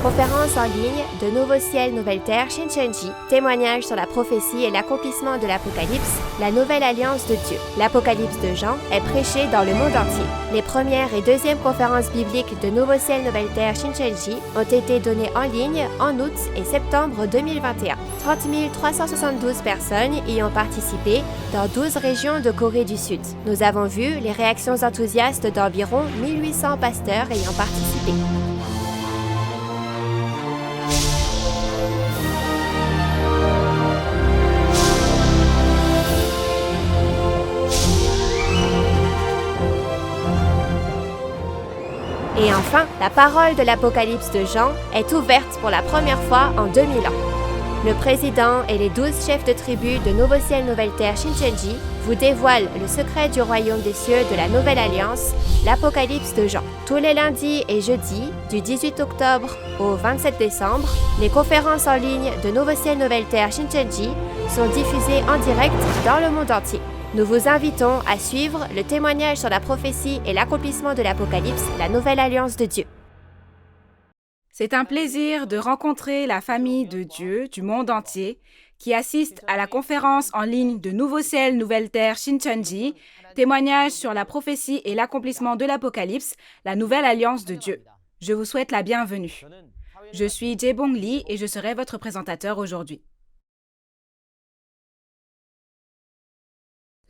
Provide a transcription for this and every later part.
Conférence en ligne de Nouveau Ciel, Nouvelle Terre, Shincheonji, témoignage sur la prophétie et l'accomplissement de l'Apocalypse, la nouvelle alliance de Dieu. L'Apocalypse de Jean est prêché dans le monde entier. Les premières et deuxièmes conférences bibliques de Nouveau Ciel, Nouvelle Terre, Shincheonji ont été données en ligne en août et septembre 2021. 30 372 personnes y ont participé dans 12 régions de Corée du Sud. Nous avons vu les réactions enthousiastes d'environ 1800 pasteurs ayant participé. Et enfin, la parole de l'Apocalypse de Jean est ouverte pour la première fois en 2000 ans. Le président et les 12 chefs de tribu de Nouveau Ciel, Nouvelle Terre, Shincheonji vous dévoilent le secret du royaume des cieux de la Nouvelle Alliance, l'Apocalypse de Jean. Tous les lundis et jeudis, du 18 octobre au 27 décembre, les conférences en ligne de Nouveau Ciel, Nouvelle Terre, Shincheonji sont diffusées en direct dans le monde entier. Nous vous invitons à suivre le témoignage sur la prophétie et l'accomplissement de l'Apocalypse, la nouvelle alliance de Dieu. C'est un plaisir de rencontrer la famille de Dieu du monde entier qui assiste à la conférence en ligne de Nouveau Ciel, Nouvelle Terre, Shincheonji, témoignage sur la prophétie et l'accomplissement de l'Apocalypse, la nouvelle alliance de Dieu. Je vous souhaite la bienvenue. Je suis Jae-bong Lee et je serai votre présentateur aujourd'hui.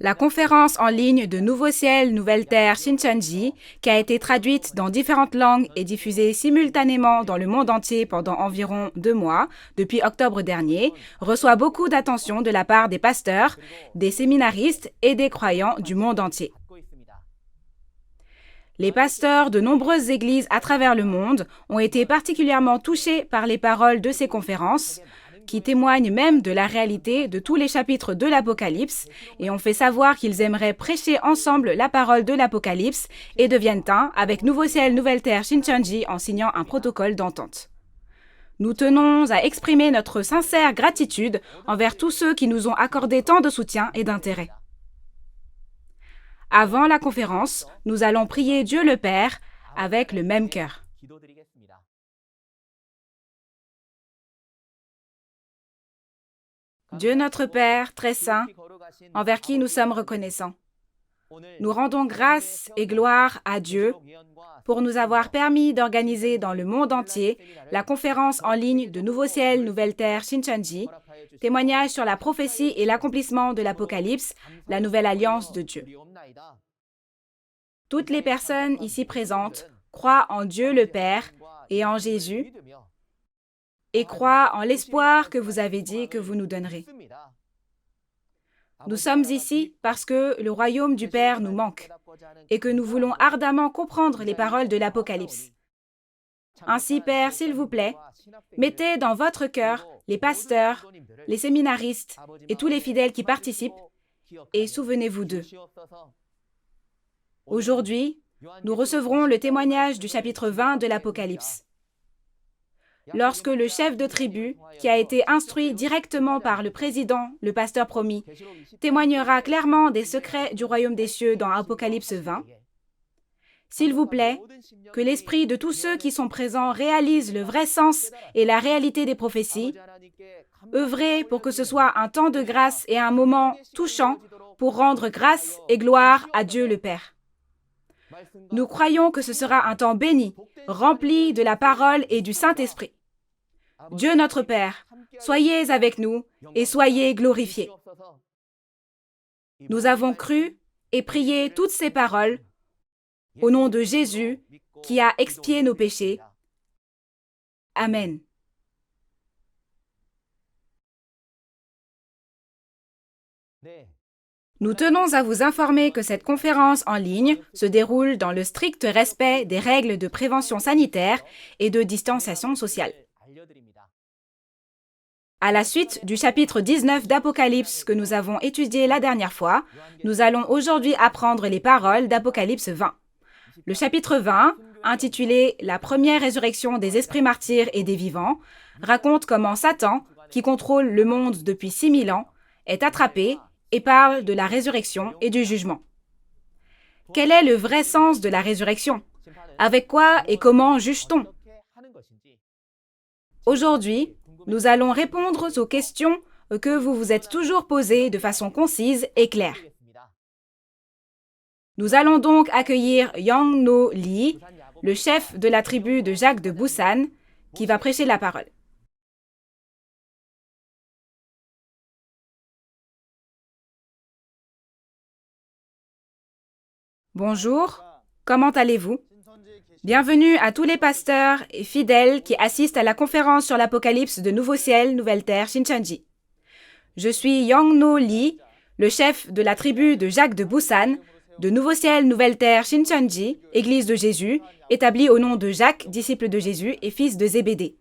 La conférence en ligne de Nouveau Ciel, Nouvelle Terre, Shincheonji, qui a été traduite dans différentes langues et diffusée simultanément dans le monde entier pendant environ 2 mois, depuis octobre dernier, reçoit beaucoup d'attention de la part des pasteurs, des séminaristes et des croyants du monde entier. Les pasteurs de nombreuses églises à travers le monde ont été particulièrement touchés par les paroles de ces conférences, qui témoignent même de la réalité de tous les chapitres de l'Apocalypse et ont fait savoir qu'ils aimeraient prêcher ensemble la parole de l'Apocalypse et deviennent un avec Nouveau Ciel, Nouvelle Terre, Shincheonji en signant un protocole d'entente. Nous tenons à exprimer notre sincère gratitude envers tous ceux qui nous ont accordé tant de soutien et d'intérêt. Avant la conférence, nous allons prier Dieu le Père avec le même cœur. Dieu notre Père, très saint, envers qui nous sommes reconnaissants. Nous rendons grâce et gloire à Dieu pour nous avoir permis d'organiser dans le monde entier la conférence en ligne de Nouveau Ciel, Nouvelle Terre, Shincheonji, témoignage sur la prophétie et l'accomplissement de l'Apocalypse, la nouvelle alliance de Dieu. Toutes les personnes ici présentes croient en Dieu le Père et en Jésus, et croient en l'espoir que vous avez dit que vous nous donnerez. Nous sommes ici parce que le royaume du Père nous manque et que nous voulons ardemment comprendre les paroles de l'Apocalypse. Ainsi, Père, s'il vous plaît, mettez dans votre cœur les pasteurs, les séminaristes et tous les fidèles qui participent et souvenez-vous d'eux. Aujourd'hui, nous recevrons le témoignage du chapitre 20 de l'Apocalypse. Lorsque le chef de tribu, qui a été instruit directement par le président, le pasteur promis, témoignera clairement des secrets du royaume des cieux dans Apocalypse 20, s'il vous plaît, que l'esprit de tous ceux qui sont présents réalise le vrai sens et la réalité des prophéties, œuvrez pour que ce soit un temps de grâce et un moment touchant pour rendre grâce et gloire à Dieu le Père. Nous croyons que ce sera un temps béni, rempli de la parole et du Saint-Esprit. Dieu notre Père, soyez avec nous et soyez glorifiés. Nous avons cru et prié toutes ces paroles au nom de Jésus qui a expié nos péchés. Amen. Nous tenons à vous informer que cette conférence en ligne se déroule dans le strict respect des règles de prévention sanitaire et de distanciation sociale. À la suite du chapitre 19 d'Apocalypse que nous avons étudié la dernière fois, nous allons aujourd'hui apprendre les paroles d'Apocalypse 20. Le chapitre 20, intitulé « La première résurrection des esprits martyrs et des vivants », raconte comment Satan, qui contrôle le monde depuis 6000 ans, est attrapé et parle de la résurrection et du jugement. Quel est le vrai sens de la résurrection? Avec quoi et comment juge-t-on? Aujourd'hui, nous allons répondre aux questions que vous vous êtes toujours posées de façon concise et claire. Nous allons donc accueillir Yang No Lee, le chef de la tribu de Jacques de Busan, qui va prêcher la parole. Bonjour, comment allez-vous? Bienvenue à tous les pasteurs et fidèles qui assistent à la conférence sur l'Apocalypse de Nouveau Ciel, Nouvelle Terre, Shincheonji. Je suis Yang No Lee, le chef de la tribu de Jacques de Busan, de Nouveau Ciel, Nouvelle Terre, Shincheonji, Église de Jésus, établie au nom de Jacques, disciple de Jésus et fils de Zébédée.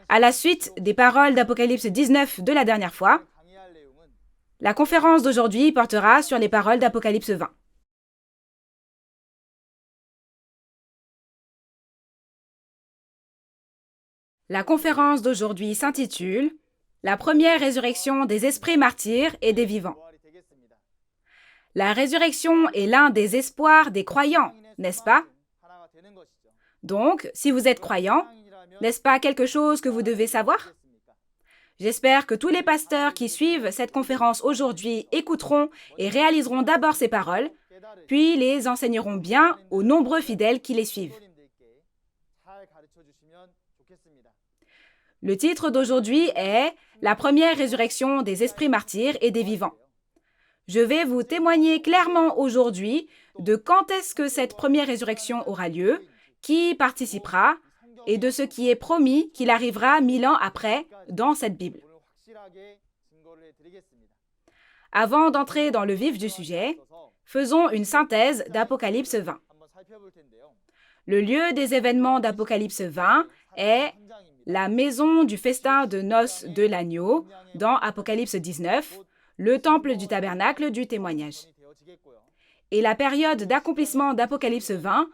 À la suite des paroles d'Apocalypse 19 de la dernière fois, la conférence d'aujourd'hui portera sur les paroles d'Apocalypse 20. La conférence d'aujourd'hui s'intitule « La première résurrection des esprits martyrs et des vivants ». La résurrection est l'un des espoirs des croyants, n'est-ce pas? Donc, si vous êtes croyant, n'est-ce pas quelque chose que vous devez savoir? J'espère que tous les pasteurs qui suivent cette conférence aujourd'hui écouteront et réaliseront d'abord ces paroles, puis les enseigneront bien aux nombreux fidèles qui les suivent. Le titre d'aujourd'hui est « La première résurrection des esprits martyrs et des vivants ». Je vais vous témoigner clairement aujourd'hui de quand est-ce que cette première résurrection aura lieu, qui y participera, et de ce qui est promis qu'il arrivera 1000 ans après dans cette Bible. Avant d'entrer dans le vif du sujet, faisons une synthèse d'Apocalypse 20. Le lieu des événements d'Apocalypse 20 est la maison du festin de noces de l'agneau dans Apocalypse 19, le temple du tabernacle du témoignage. Et la période d'accomplissement d'Apocalypse 20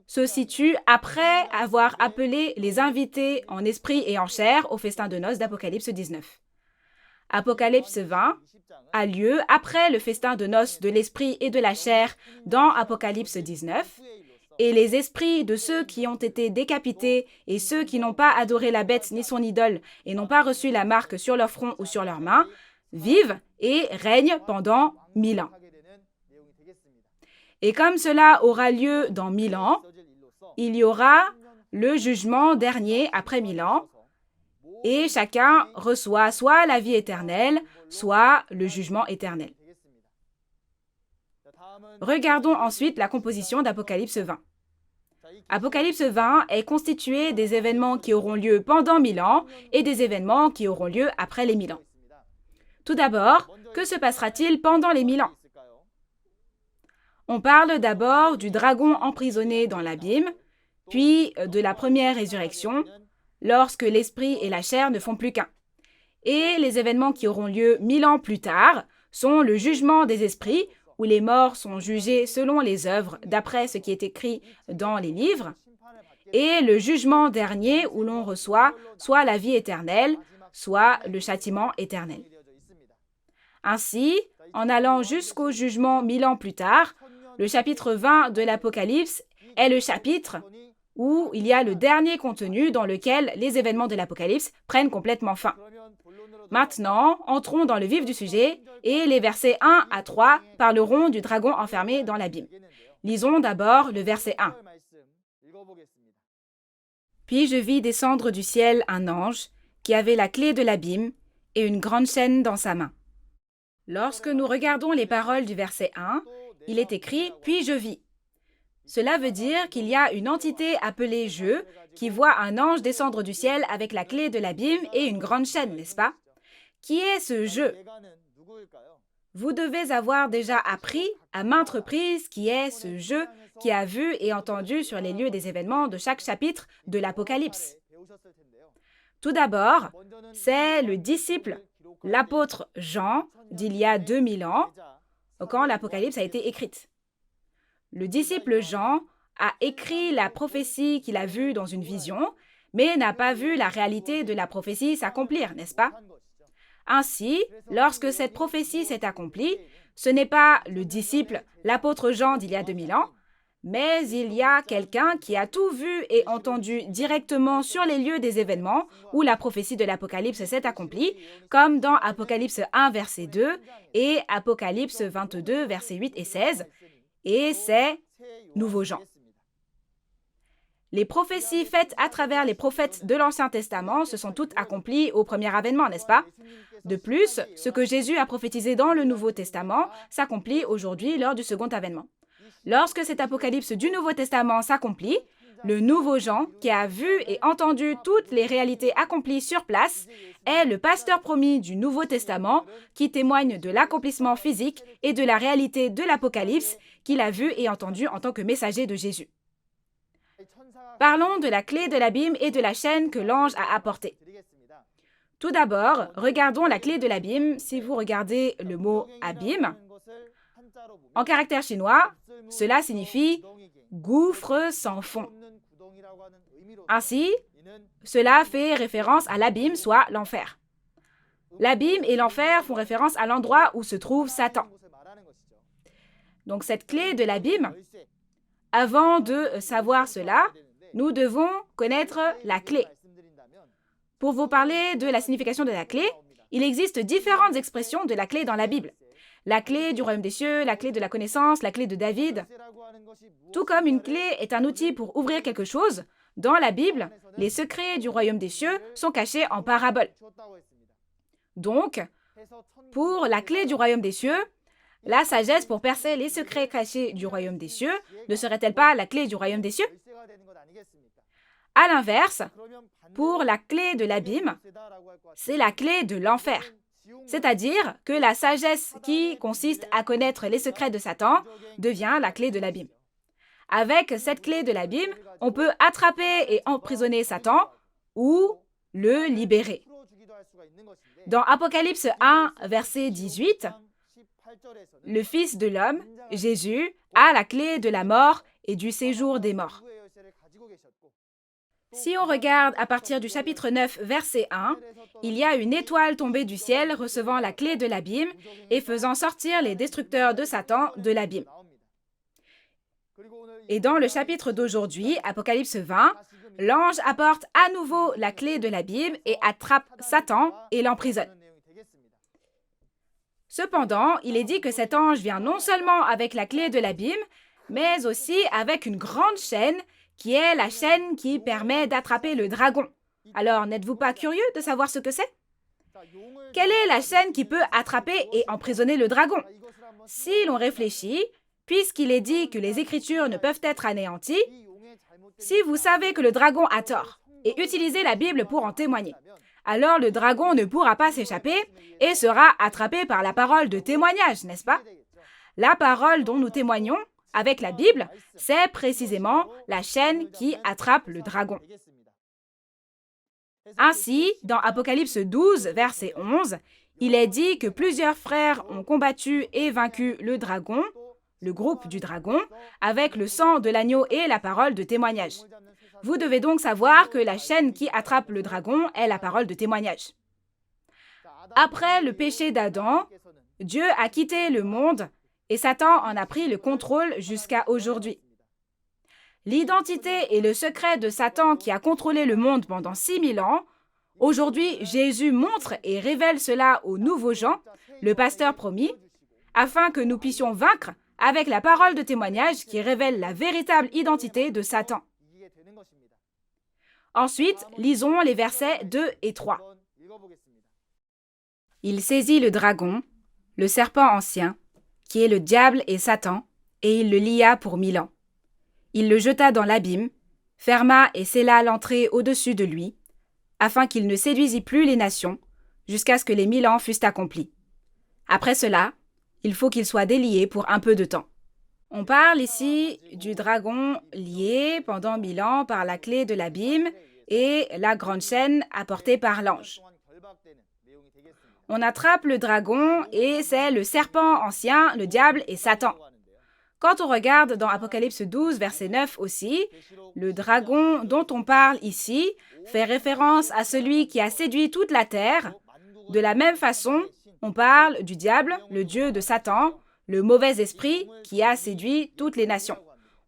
se situe après avoir appelé les invités en esprit et en chair au festin de noces d'Apocalypse 19. Apocalypse 20 a lieu après le festin de noces de l'esprit et de la chair dans Apocalypse 19, et les esprits de ceux qui ont été décapités et ceux qui n'ont pas adoré la bête ni son idole et n'ont pas reçu la marque sur leur front ou sur leurs mains, vivent et règnent pendant 1000 ans. Et comme cela aura lieu dans 1000 ans, il y aura le jugement dernier après 1000 ans, et chacun reçoit soit la vie éternelle, soit le jugement éternel. Regardons ensuite la composition d'Apocalypse 20. Apocalypse 20 est constitué des événements qui auront lieu pendant 1000 ans et des événements qui auront lieu après les 1000 ans. Tout d'abord, que se passera-t-il pendant les 1000 ans? On parle d'abord du dragon emprisonné dans l'abîme, puis de la première résurrection, lorsque l'esprit et la chair ne font plus qu'un. Et les événements qui auront lieu 1000 ans plus tard sont le jugement des esprits, où les morts sont jugés selon les œuvres, d'après ce qui est écrit dans les livres, et le jugement dernier, où l'on reçoit soit la vie éternelle, soit le châtiment éternel. Ainsi, en allant jusqu'au jugement 1000 ans plus tard, le chapitre 20 de l'Apocalypse est le chapitre où il y a le dernier contenu dans lequel les événements de l'Apocalypse prennent complètement fin. Maintenant, entrons dans le vif du sujet et les versets 1 à 3 parleront du dragon enfermé dans l'abîme. Lisons d'abord le verset 1. Puis je vis descendre du ciel un ange qui avait la clé de l'abîme et une grande chaîne dans sa main. Lorsque nous regardons les paroles du verset 1, il est écrit « Puis je vis ». Cela veut dire qu'il y a une entité appelée « je » qui voit un ange descendre du ciel avec la clé de l'abîme et une grande chaîne, n'est-ce pas? Qui est ce « je » ? Vous devez avoir déjà appris à maintes reprises qui est ce « je » qui a vu et entendu sur les lieux des événements de chaque chapitre de l'Apocalypse. Tout d'abord, c'est le disciple, l'apôtre Jean, d'il y a 2000 ans, quand l'Apocalypse a été écrite. Le disciple Jean a écrit la prophétie qu'il a vue dans une vision, mais n'a pas vu la réalité de la prophétie s'accomplir, n'est-ce pas? Ainsi, lorsque cette prophétie s'est accomplie, ce n'est pas le disciple, l'apôtre Jean d'il y a 2000 ans, Mais il y a quelqu'un qui a tout vu et entendu directement sur les lieux des événements où la prophétie de l'Apocalypse s'est accomplie, comme dans Apocalypse 1, verset 2 et Apocalypse 22, versets 8 et 16, et c'est Nouveau Jean. Les prophéties faites à travers les prophètes de l'Ancien Testament se sont toutes accomplies au premier avènement, n'est-ce pas? De plus, ce que Jésus a prophétisé dans le Nouveau Testament s'accomplit aujourd'hui lors du second avènement. Lorsque cet apocalypse du Nouveau Testament s'accomplit, le nouveau Jean, qui a vu et entendu toutes les réalités accomplies sur place, est le pasteur promis du Nouveau Testament qui témoigne de l'accomplissement physique et de la réalité de l'Apocalypse qu'il a vu et entendu en tant que messager de Jésus. Parlons de la clé de l'abîme et de la chaîne que l'ange a apportée. Tout d'abord, regardons la clé de l'abîme. Si vous regardez le mot « abîme », en caractère chinois, cela signifie « gouffre sans fond ». Ainsi, cela fait référence à l'abîme, soit l'enfer. L'abîme et l'enfer font référence à l'endroit où se trouve Satan. Donc cette clé de l'abîme, avant de savoir cela, nous devons connaître la clé. Pour vous parler de la signification de la clé, il existe différentes expressions de la clé dans la Bible. La clé du royaume des cieux, la clé de la connaissance, la clé de David. Tout comme une clé est un outil pour ouvrir quelque chose, dans la Bible, les secrets du royaume des cieux sont cachés en paraboles. Donc, pour la clé du royaume des cieux, la sagesse pour percer les secrets cachés du royaume des cieux ne serait-elle pas la clé du royaume des cieux? À l'inverse, pour la clé de l'abîme, c'est la clé de l'enfer. C'est-à-dire que la sagesse qui consiste à connaître les secrets de Satan devient la clé de l'abîme. Avec cette clé de l'abîme, on peut attraper et emprisonner Satan ou le libérer. Dans Apocalypse 1, verset 18, le Fils de l'homme, Jésus, a la clé de la mort et du séjour des morts. Si on regarde à partir du chapitre 9, verset 1, il y a une étoile tombée du ciel recevant la clé de l'abîme et faisant sortir les destructeurs de Satan de l'abîme. Et dans le chapitre d'aujourd'hui, Apocalypse 20, l'ange apporte à nouveau la clé de l'abîme et attrape Satan et l'emprisonne. Cependant, il est dit que cet ange vient non seulement avec la clé de l'abîme, mais aussi avec une grande chaîne qui est la chaîne qui permet d'attraper le dragon. Alors, n'êtes-vous pas curieux de savoir ce que c'est? Quelle est la chaîne qui peut attraper et emprisonner le dragon? Si l'on réfléchit, puisqu'il est dit que les Écritures ne peuvent être anéanties, si vous savez que le dragon a tort et utilisez la Bible pour en témoigner, alors le dragon ne pourra pas s'échapper et sera attrapé par la parole de témoignage, n'est-ce pas? La parole dont nous témoignons avec la Bible, c'est précisément la chaîne qui attrape le dragon. Ainsi, dans Apocalypse 12, verset 11, il est dit que plusieurs frères ont combattu et vaincu le dragon, le groupe du dragon, avec le sang de l'agneau et la parole de témoignage. Vous devez donc savoir que la chaîne qui attrape le dragon est la parole de témoignage. Après le péché d'Adam, Dieu a quitté le monde et Satan en a pris le contrôle jusqu'à aujourd'hui. L'identité et le secret de Satan qui a contrôlé le monde pendant 6000 ans, aujourd'hui Jésus montre et révèle cela au nouveau Jean, le pasteur promis, afin que nous puissions vaincre avec la parole de témoignage qui révèle la véritable identité de Satan. Ensuite, lisons les versets 2 et 3. Il saisit le dragon, le serpent ancien, qui est le diable et Satan, et il le lia pour 1000 ans. Il le jeta dans l'abîme, ferma et scella l'entrée au-dessus de lui, afin qu'il ne séduisît plus les nations, jusqu'à ce que les 1000 ans fussent accomplis. Après cela, il faut qu'il soit délié pour un peu de temps. On parle ici du dragon lié pendant 1000 ans par la clé de l'abîme et la grande chaîne apportée par l'ange. On attrape le dragon et c'est le serpent ancien, le diable et Satan. Quand on regarde dans Apocalypse 12, verset 9 aussi, le dragon dont on parle ici fait référence à celui qui a séduit toute la terre. De la même façon, on parle du diable, le dieu de Satan, le mauvais esprit qui a séduit toutes les nations.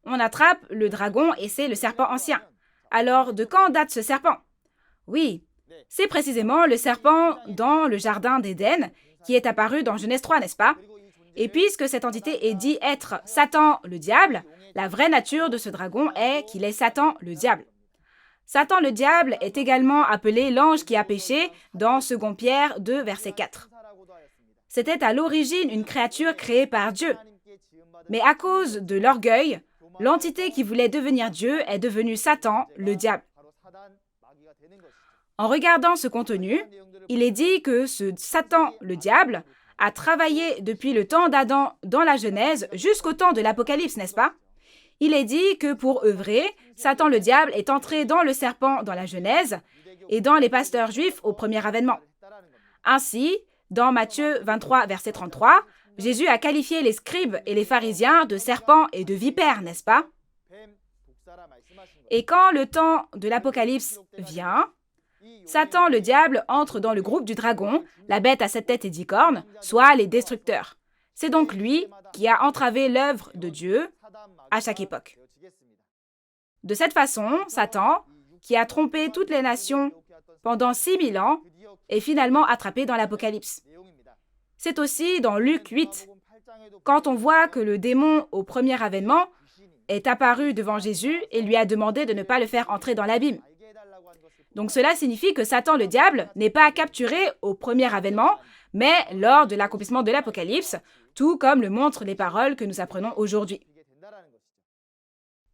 On attrape le dragon et c'est le serpent ancien. Alors, de quand date ce serpent? Oui, c'est précisément le serpent dans le jardin d'Éden qui est apparu dans Genèse 3, n'est-ce pas? Et puisque cette entité est dit être Satan le diable, la vraie nature de ce dragon est qu'il est Satan le diable. Satan le diable est également appelé l'ange qui a péché dans 2 Pierre 2, verset 4. C'était à l'origine une créature créée par Dieu. Mais à cause de l'orgueil, l'entité qui voulait devenir Dieu est devenue Satan le diable. En regardant ce contenu, il est dit que ce Satan le diable a travaillé depuis le temps d'Adam dans la Genèse jusqu'au temps de l'Apocalypse, n'est-ce pas? Il est dit que pour œuvrer, Satan le diable est entré dans le serpent dans la Genèse et dans les pasteurs juifs au premier avènement. Ainsi, dans Matthieu 23, verset 33, Jésus a qualifié les scribes et les pharisiens de serpents et de vipères, n'est-ce pas? Et quand le temps de l'Apocalypse vient, Satan le diable entre dans le groupe du dragon, la bête à 7 têtes et 10 cornes, soit les destructeurs. C'est donc lui qui a entravé l'œuvre de Dieu à chaque époque. De cette façon, Satan, qui a trompé toutes les nations pendant 6000 ans, est finalement attrapé dans l'Apocalypse. C'est aussi dans Luc 8, quand on voit que le démon au premier avènement est apparu devant Jésus et lui a demandé de ne pas le faire entrer dans l'abîme. Donc cela signifie que Satan le diable n'est pas capturé au premier avènement, mais lors de l'accomplissement de l'Apocalypse, tout comme le montrent les paroles que nous apprenons aujourd'hui.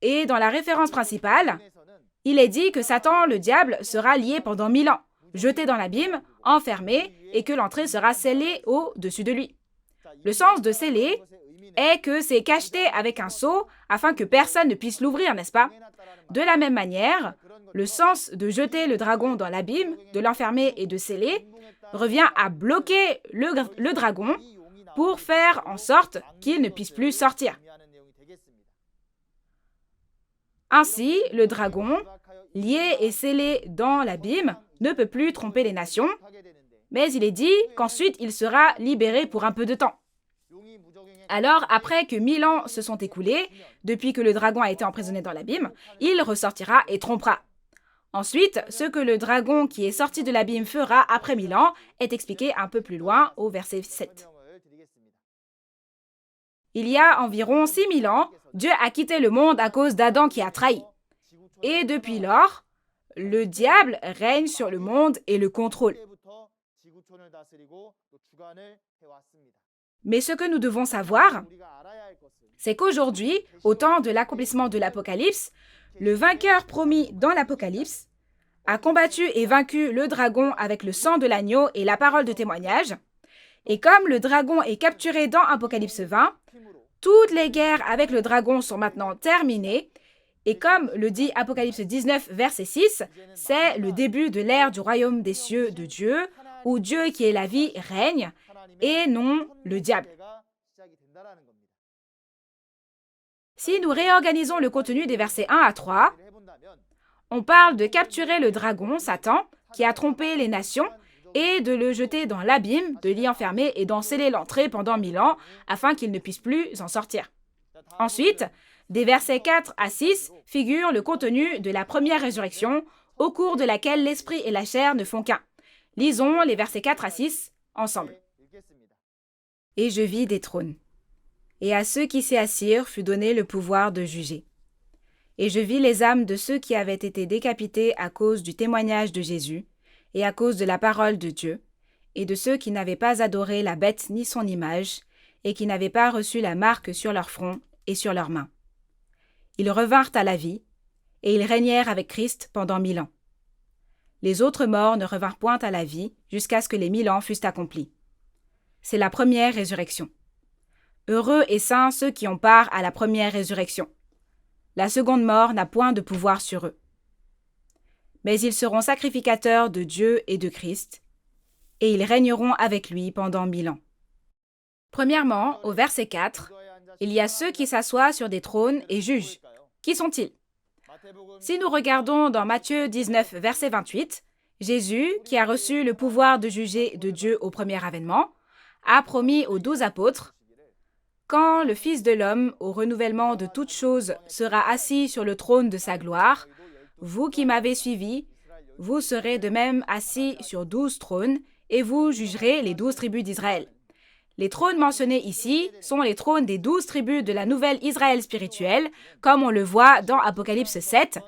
Et dans la référence principale, il est dit que Satan le diable sera lié pendant 1000 ans, jeté dans l'abîme, enfermé, et que l'entrée sera scellée au-dessus de lui. Le sens de sceller est que c'est cacheté avec un sceau afin que personne ne puisse l'ouvrir, n'est-ce pas? De la même manière, le sens de jeter le dragon dans l'abîme, de l'enfermer et de sceller, revient à bloquer le dragon pour faire en sorte qu'il ne puisse plus sortir. Ainsi, le dragon, lié et scellé dans l'abîme, ne peut plus tromper les nations, mais il est dit qu'ensuite il sera libéré pour un peu de temps. Alors, après que 1000 ans se sont écoulés, depuis que le dragon a été emprisonné dans l'abîme, il ressortira et trompera. Ensuite, ce que le dragon qui est sorti de l'abîme fera après 1000 ans est expliqué un peu plus loin au verset 7. Il y a environ 6000 ans, Dieu a quitté le monde à cause d'Adam qui a trahi. Et depuis lors, le diable règne sur le monde et le contrôle. Mais ce que nous devons savoir, c'est qu'aujourd'hui, au temps de l'accomplissement de l'Apocalypse, le vainqueur promis dans l'Apocalypse a combattu et vaincu le dragon avec le sang de l'agneau et la parole de témoignage. Et comme le dragon est capturé dans Apocalypse 20, toutes les guerres avec le dragon sont maintenant terminées. Et comme le dit Apocalypse 19, verset 6, c'est le début de l'ère du royaume des cieux de Dieu, où Dieu qui est la vie règne, et non le diable. Si nous réorganisons le contenu des versets 1 à 3, on parle de capturer le dragon, Satan, qui a trompé les nations, et de le jeter dans l'abîme, de l'y enfermer et d'en sceller l'entrée pendant 1000 ans, afin qu'il ne puisse plus en sortir. Ensuite, des versets 4 à 6 figurent le contenu de la première résurrection, au cours de laquelle l'esprit et la chair ne font qu'un. Lisons les versets 4 à 6 ensemble. « Et je vis des trônes, et à ceux qui s'y assirent fut donné le pouvoir de juger. Et je vis les âmes de ceux qui avaient été décapités à cause du témoignage de Jésus, et à cause de la parole de Dieu, et de ceux qui n'avaient pas adoré la bête ni son image, et qui n'avaient pas reçu la marque sur leur front et sur leurs mains. Ils revinrent à la vie, et ils régnèrent avec Christ pendant 1000 ans. Les autres morts ne revinrent point à la vie jusqu'à ce que les 1000 ans fussent accomplis. C'est la première résurrection. Heureux et saints ceux qui ont part à la première résurrection. La seconde mort n'a point de pouvoir sur eux. Mais ils seront sacrificateurs de Dieu et de Christ, et ils régneront avec lui pendant 1000 ans. Premièrement, au verset 4, il y a ceux qui s'assoient sur des trônes et jugent. Qui sont-ils? Si nous regardons dans Matthieu 19, verset 28, Jésus, qui a reçu le pouvoir de juger de Dieu au premier avènement, a promis aux 12 apôtres: « Quand le Fils de l'homme, au renouvellement de toutes choses, sera assis sur le trône de sa gloire, vous qui m'avez suivi, vous serez de même assis sur 12 trônes et vous jugerez les 12 tribus d'Israël. Les trônes mentionnés ici sont les trônes des 12 tribus de la nouvelle Israël spirituelle, comme on le voit dans Apocalypse 7,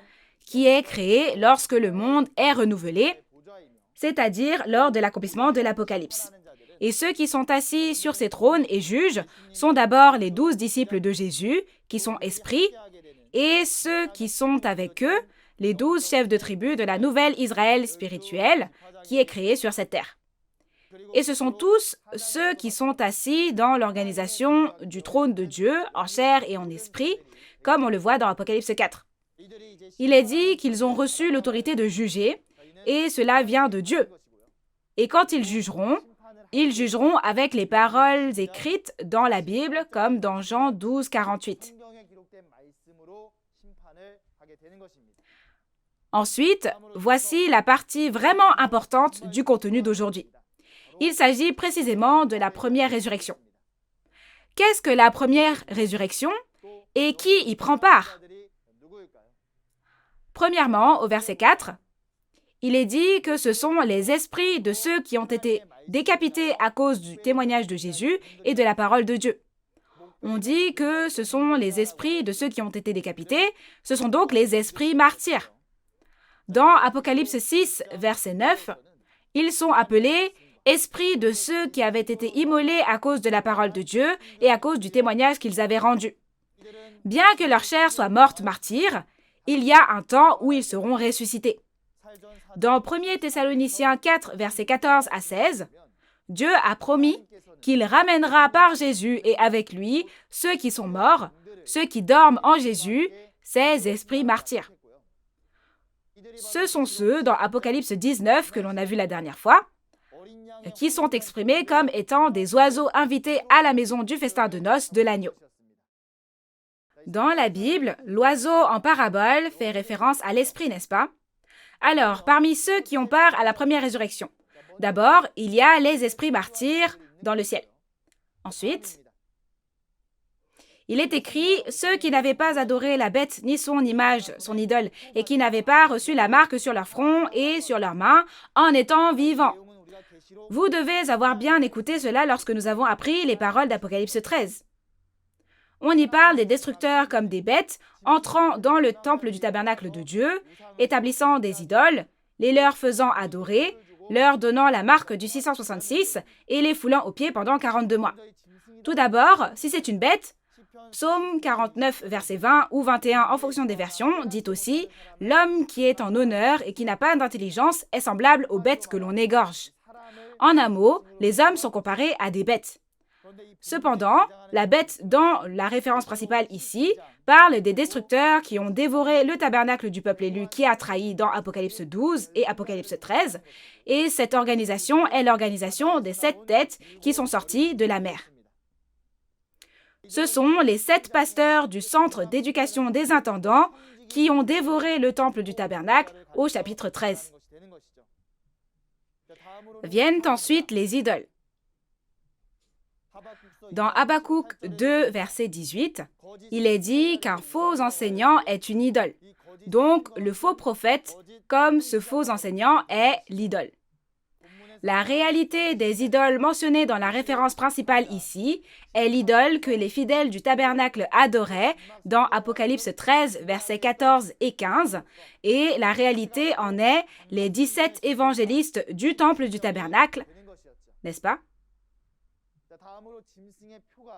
qui est créé lorsque le monde est renouvelé, c'est-à-dire lors de l'accomplissement de l'Apocalypse. Et ceux qui sont assis sur ces trônes et jugent sont d'abord les 12 disciples de Jésus, qui sont esprits, et ceux qui sont avec eux, les 12 chefs de tribu de la nouvelle Israël spirituelle, qui est créée sur cette terre. Et ce sont tous ceux qui sont assis dans l'organisation du trône de Dieu, en chair et en esprit, comme on le voit dans Apocalypse 4. Il est dit qu'ils ont reçu l'autorité de juger, et cela vient de Dieu. Et quand ils jugeront avec les paroles écrites dans la Bible, comme dans Jean 12, 48. Ensuite, voici la partie vraiment importante du contenu d'aujourd'hui. Il s'agit précisément de la première résurrection. Qu'est-ce que la première résurrection et qui y prend part? Premièrement, au verset 4, il est dit que ce sont les esprits de ceux qui ont été décapités à cause du témoignage de Jésus et de la parole de Dieu. On dit que ce sont les esprits de ceux qui ont été décapités, ce sont donc les esprits martyrs. Dans Apocalypse 6, verset 9, ils sont appelés esprits de ceux qui avaient été immolés à cause de la parole de Dieu et à cause du témoignage qu'ils avaient rendu. Bien que leur chair soit morte martyre, il y a un temps où ils seront ressuscités. Dans 1 Thessaloniciens 4, versets 14 à 16, Dieu a promis qu'il ramènera par Jésus et avec lui ceux qui sont morts, ceux qui dorment en Jésus, ces esprits martyrs. Ce sont ceux dans Apocalypse 19 que l'on a vu la dernière fois, qui sont exprimés comme étant des oiseaux invités à la maison du festin de noces de l'agneau. Dans la Bible, l'oiseau en parabole fait référence à l'esprit, n'est-ce pas? Alors, parmi ceux qui ont part à la première résurrection, d'abord, il y a les esprits martyrs dans le ciel. Ensuite, il est écrit « Ceux qui n'avaient pas adoré la bête ni son image, son idole, et qui n'avaient pas reçu la marque sur leur front et sur leurs mains, en étant vivants. » Vous devez avoir bien écouté cela lorsque nous avons appris les paroles d'Apocalypse 13. On y parle des destructeurs comme des bêtes, entrant dans le temple du tabernacle de Dieu, établissant des idoles, les leur faisant adorer, leur donnant la marque du 666 et les foulant aux pieds pendant 42 mois. Tout d'abord, si c'est une bête, Psaume 49, verset 20 ou 21 en fonction des versions, dit aussi « L'homme qui est en honneur et qui n'a pas d'intelligence est semblable aux bêtes que l'on égorge. » En un mot, les hommes sont comparés à des bêtes. Cependant, la bête dans la référence principale ici parle des destructeurs qui ont dévoré le tabernacle du peuple élu qui a trahi dans Apocalypse 12 et Apocalypse 13, et cette organisation est l'organisation des 7 têtes qui sont sorties de la mer. Ce sont les 7 pasteurs du centre d'éducation des intendants qui ont dévoré le temple du tabernacle au chapitre 13. Viennent ensuite les idoles. Dans Habakkuk 2, verset 18, il est dit qu'un faux enseignant est une idole. Donc, le faux prophète, comme ce faux enseignant, est l'idole. La réalité des idoles mentionnées dans la référence principale ici est l'idole que les fidèles du tabernacle adoraient dans Apocalypse 13, versets 14 et 15, et la réalité en est les 17 évangélistes du temple du tabernacle, n'est-ce pas?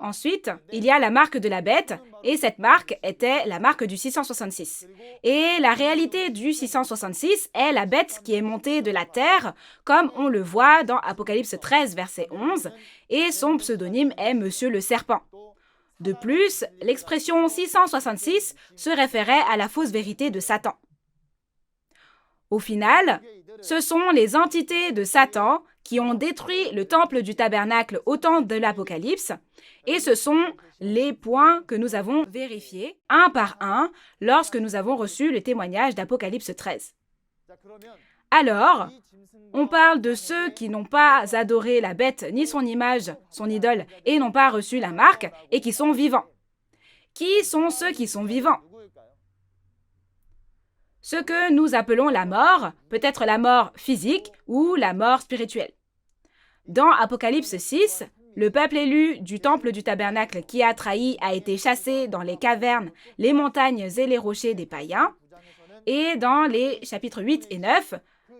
Ensuite, il y a la marque de la bête, et cette marque était la marque du 666. Et la réalité du 666 est la bête qui est montée de la terre, comme on le voit dans Apocalypse 13, verset 11, et son pseudonyme est Monsieur le Serpent. De plus, l'expression 666 se référait à la fausse vérité de Satan. Au final, ce sont les entités de Satan qui ont détruit le temple du tabernacle au temps de l'Apocalypse, et ce sont les points que nous avons vérifiés un par un lorsque nous avons reçu le témoignage d'Apocalypse 13. Alors, on parle de ceux qui n'ont pas adoré la bête ni son image, son idole, et n'ont pas reçu la marque, et qui sont vivants. Qui sont ceux qui sont vivants? Ce que nous appelons la mort, peut-être la mort physique ou la mort spirituelle. Dans Apocalypse 6, le peuple élu du temple du tabernacle qui a trahi a été chassé dans les cavernes, les montagnes et les rochers des païens. Et dans les chapitres 8 et 9,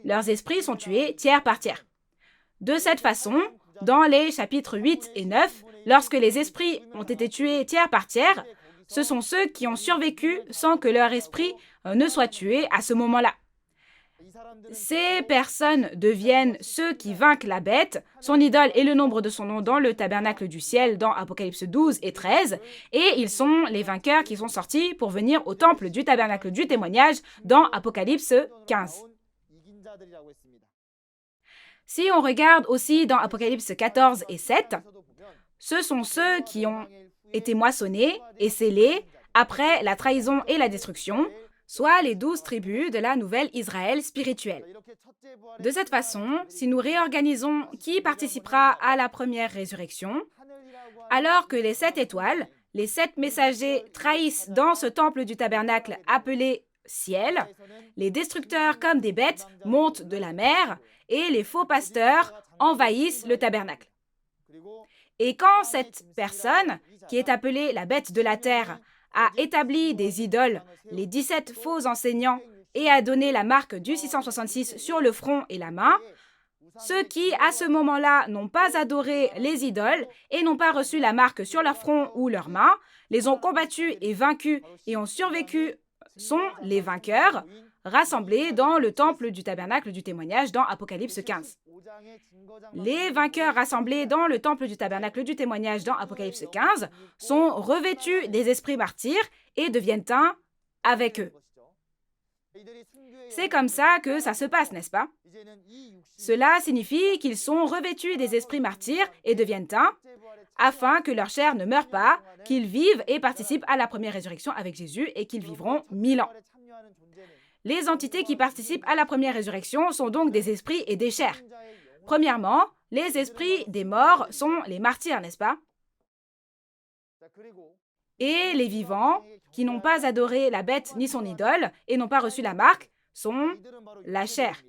leurs esprits sont tués tiers par tiers. De cette façon, dans les chapitres 8 et 9, lorsque les esprits ont été tués tiers par tiers, ce sont ceux qui ont survécu sans que leur esprit ne soit tué à ce moment-là. Ces personnes deviennent ceux qui vainquent la bête, son idole et le nombre de son nom dans le tabernacle du ciel dans Apocalypse 12 et 13, et ils sont les vainqueurs qui sont sortis pour venir au temple du tabernacle du témoignage dans Apocalypse 15. Si on regarde aussi dans Apocalypse 14 et 7, ce sont ceux qui ont été moissonnés et scellés après la trahison et la destruction, soit les 12 tribus de la nouvelle Israël spirituelle. De cette façon, si nous réorganisons qui participera à la première résurrection, alors que les 7 étoiles, les 7 messagers trahissent dans ce temple du tabernacle appelé ciel, les destructeurs comme des bêtes montent de la mer et les faux pasteurs envahissent le tabernacle. Et quand cette personne, qui est appelée la bête de la terre, a établi des idoles, les 17 faux enseignants, et a donné la marque du 666 sur le front et la main, ceux qui, à ce moment-là, n'ont pas adoré les idoles et n'ont pas reçu la marque sur leur front ou leur main, les ont combattus et vaincus et ont survécu sont les vainqueurs, rassemblés dans le temple du tabernacle du témoignage dans Apocalypse 15. Les vainqueurs rassemblés dans le temple du tabernacle du témoignage dans Apocalypse 15 sont revêtus des esprits martyrs et deviennent un avec eux. C'est comme ça que ça se passe, n'est-ce pas? Cela signifie qu'ils sont revêtus des esprits martyrs et deviennent un, afin que leur chair ne meure pas, qu'ils vivent et participent à la première résurrection avec Jésus et qu'ils vivront 1000 ans. Les entités qui participent à la première résurrection sont donc des esprits et des chairs. Premièrement, les esprits des morts sont les martyrs, n'est-ce pas? Et les vivants, qui n'ont pas adoré la bête ni son idole et n'ont pas reçu la marque, sont la chair.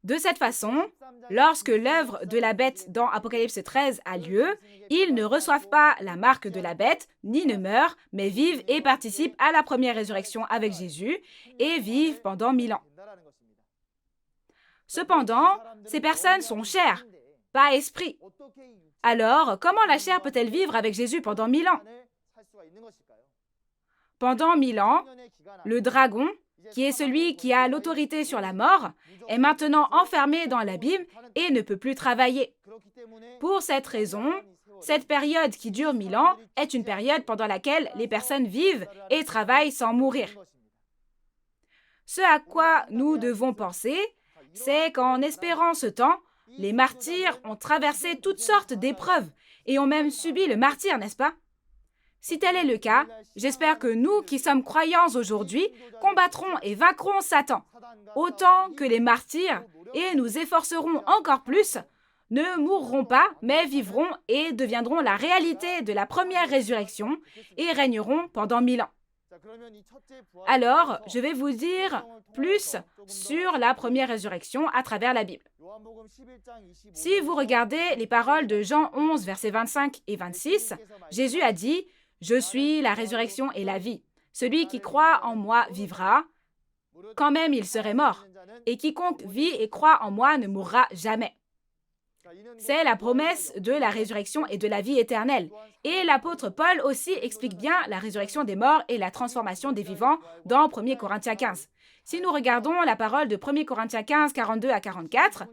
De cette façon, lorsque l'œuvre de la bête dans Apocalypse 13 a lieu, ils ne reçoivent pas la marque de la bête, ni ne meurent, mais vivent et participent à la première résurrection avec Jésus et vivent pendant 1000 ans. Cependant, ces personnes sont chairs, pas esprits. Alors, comment la chair peut-elle vivre avec Jésus pendant 1000 ans? Pendant 1000 ans, le dragon, qui est celui qui a l'autorité sur la mort, est maintenant enfermé dans l'abîme et ne peut plus travailler. Pour cette raison, cette période qui dure 1000 ans est une période pendant laquelle les personnes vivent et travaillent sans mourir. Ce à quoi nous devons penser, c'est qu'en espérant ce temps, les martyrs ont traversé toutes sortes d'épreuves et ont même subi le martyre, n'est-ce pas? Si tel est le cas, j'espère que nous qui sommes croyants aujourd'hui combattrons et vaincrons Satan, autant que les martyrs, et nous efforcerons encore plus, ne mourront pas, mais vivront et deviendront la réalité de la première résurrection et régneront pendant 1000 ans. Alors, je vais vous dire plus sur la première résurrection à travers la Bible. Si vous regardez les paroles de Jean 11, versets 25 et 26, Jésus a dit « Je suis la résurrection et la vie. Celui qui croit en moi vivra, quand même il serait mort. Et quiconque vit et croit en moi ne mourra jamais. » C'est la promesse de la résurrection et de la vie éternelle. Et l'apôtre Paul aussi explique bien la résurrection des morts et la transformation des vivants dans 1 Corinthiens 15. Si nous regardons la parole de 1 Corinthiens 15, 42 à 44,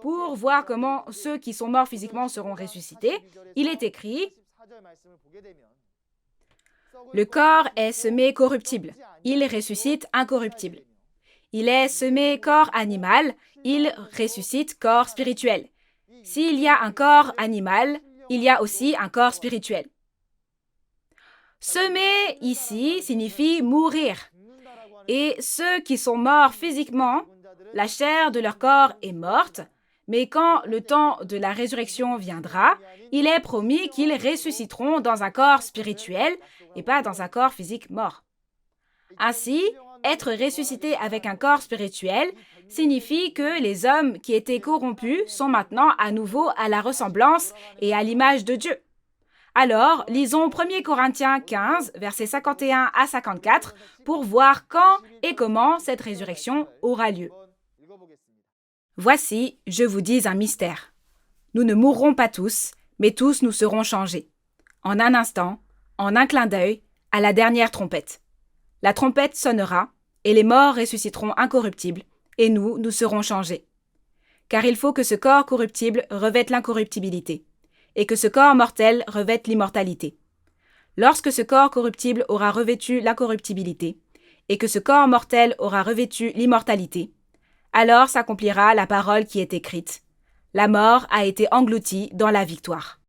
pour voir comment ceux qui sont morts physiquement seront ressuscités, il est écrit « Le corps est semé corruptible, il ressuscite incorruptible. Il est semé corps animal, il ressuscite corps spirituel. S'il y a un corps animal, il y a aussi un corps spirituel. » Semer ici signifie mourir. Et ceux qui sont morts physiquement, la chair de leur corps est morte, mais quand le temps de la résurrection viendra, il est promis qu'ils ressusciteront dans un corps spirituel et pas dans un corps physique mort. Ainsi, être ressuscité avec un corps spirituel signifie que les hommes qui étaient corrompus sont maintenant à nouveau à la ressemblance et à l'image de Dieu. Alors, lisons 1 Corinthiens 15, versets 51 à 54, pour voir quand et comment cette résurrection aura lieu. Voici, je vous dis un mystère. Nous ne mourrons pas tous, mais tous nous serons changés. En un instant, en un clin d'œil, à la dernière trompette. La trompette sonnera, et les morts ressusciteront incorruptibles, et nous serons changés. Car il faut que ce corps corruptible revête l'incorruptibilité, et que ce corps mortel revête l'immortalité. Lorsque ce corps corruptible aura revêtu l'incorruptibilité, et que ce corps mortel aura revêtu l'immortalité, alors s'accomplira la parole qui est écrite. La mort a été engloutie dans la victoire.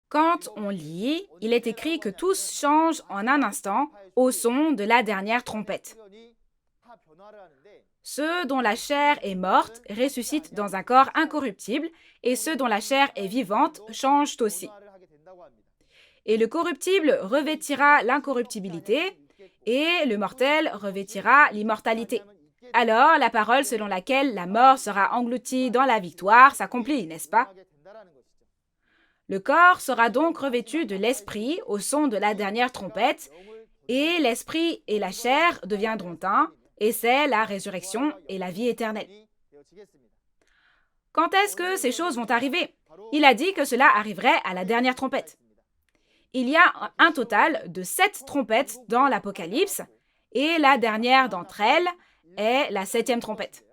Quand on lit, il est écrit que tous changent en un instant au son de la dernière trompette. Ceux dont la chair est morte ressuscitent dans un corps incorruptible et ceux dont la chair est vivante changent aussi. Et le corruptible revêtira l'incorruptibilité et le mortel revêtira l'immortalité. Alors, la parole selon laquelle la mort sera engloutie dans la victoire s'accomplit, n'est-ce pas? Le corps sera donc revêtu de l'esprit au son de la dernière trompette, et l'esprit et la chair deviendront un, et c'est la résurrection et la vie éternelle. Quand est-ce que ces choses vont arriver? Il a dit que cela arriverait à la dernière trompette. Il y a un total de 7 trompettes dans l'Apocalypse, et la dernière d'entre elles est la 7e trompette.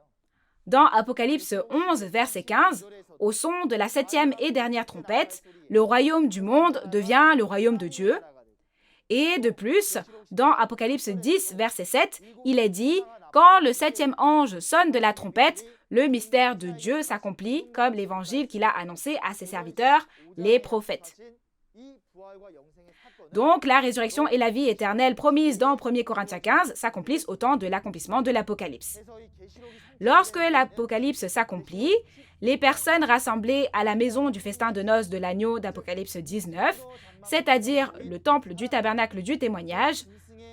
Dans Apocalypse 11, verset 15, au son de la 7e et dernière trompette, le royaume du monde devient le royaume de Dieu. Et de plus, dans Apocalypse 10, verset 7, il est dit « Quand le 7e ange sonne de la trompette, le mystère de Dieu s'accomplit comme l'évangile qu'il a annoncé à ses serviteurs, les prophètes. » Donc, la résurrection et la vie éternelle promise dans 1 Corinthiens 15 s'accomplissent au temps de l'accomplissement de l'Apocalypse. Lorsque l'Apocalypse s'accomplit, les personnes rassemblées à la maison du festin de noces de l'agneau d'Apocalypse 19, c'est-à-dire le temple du tabernacle du témoignage,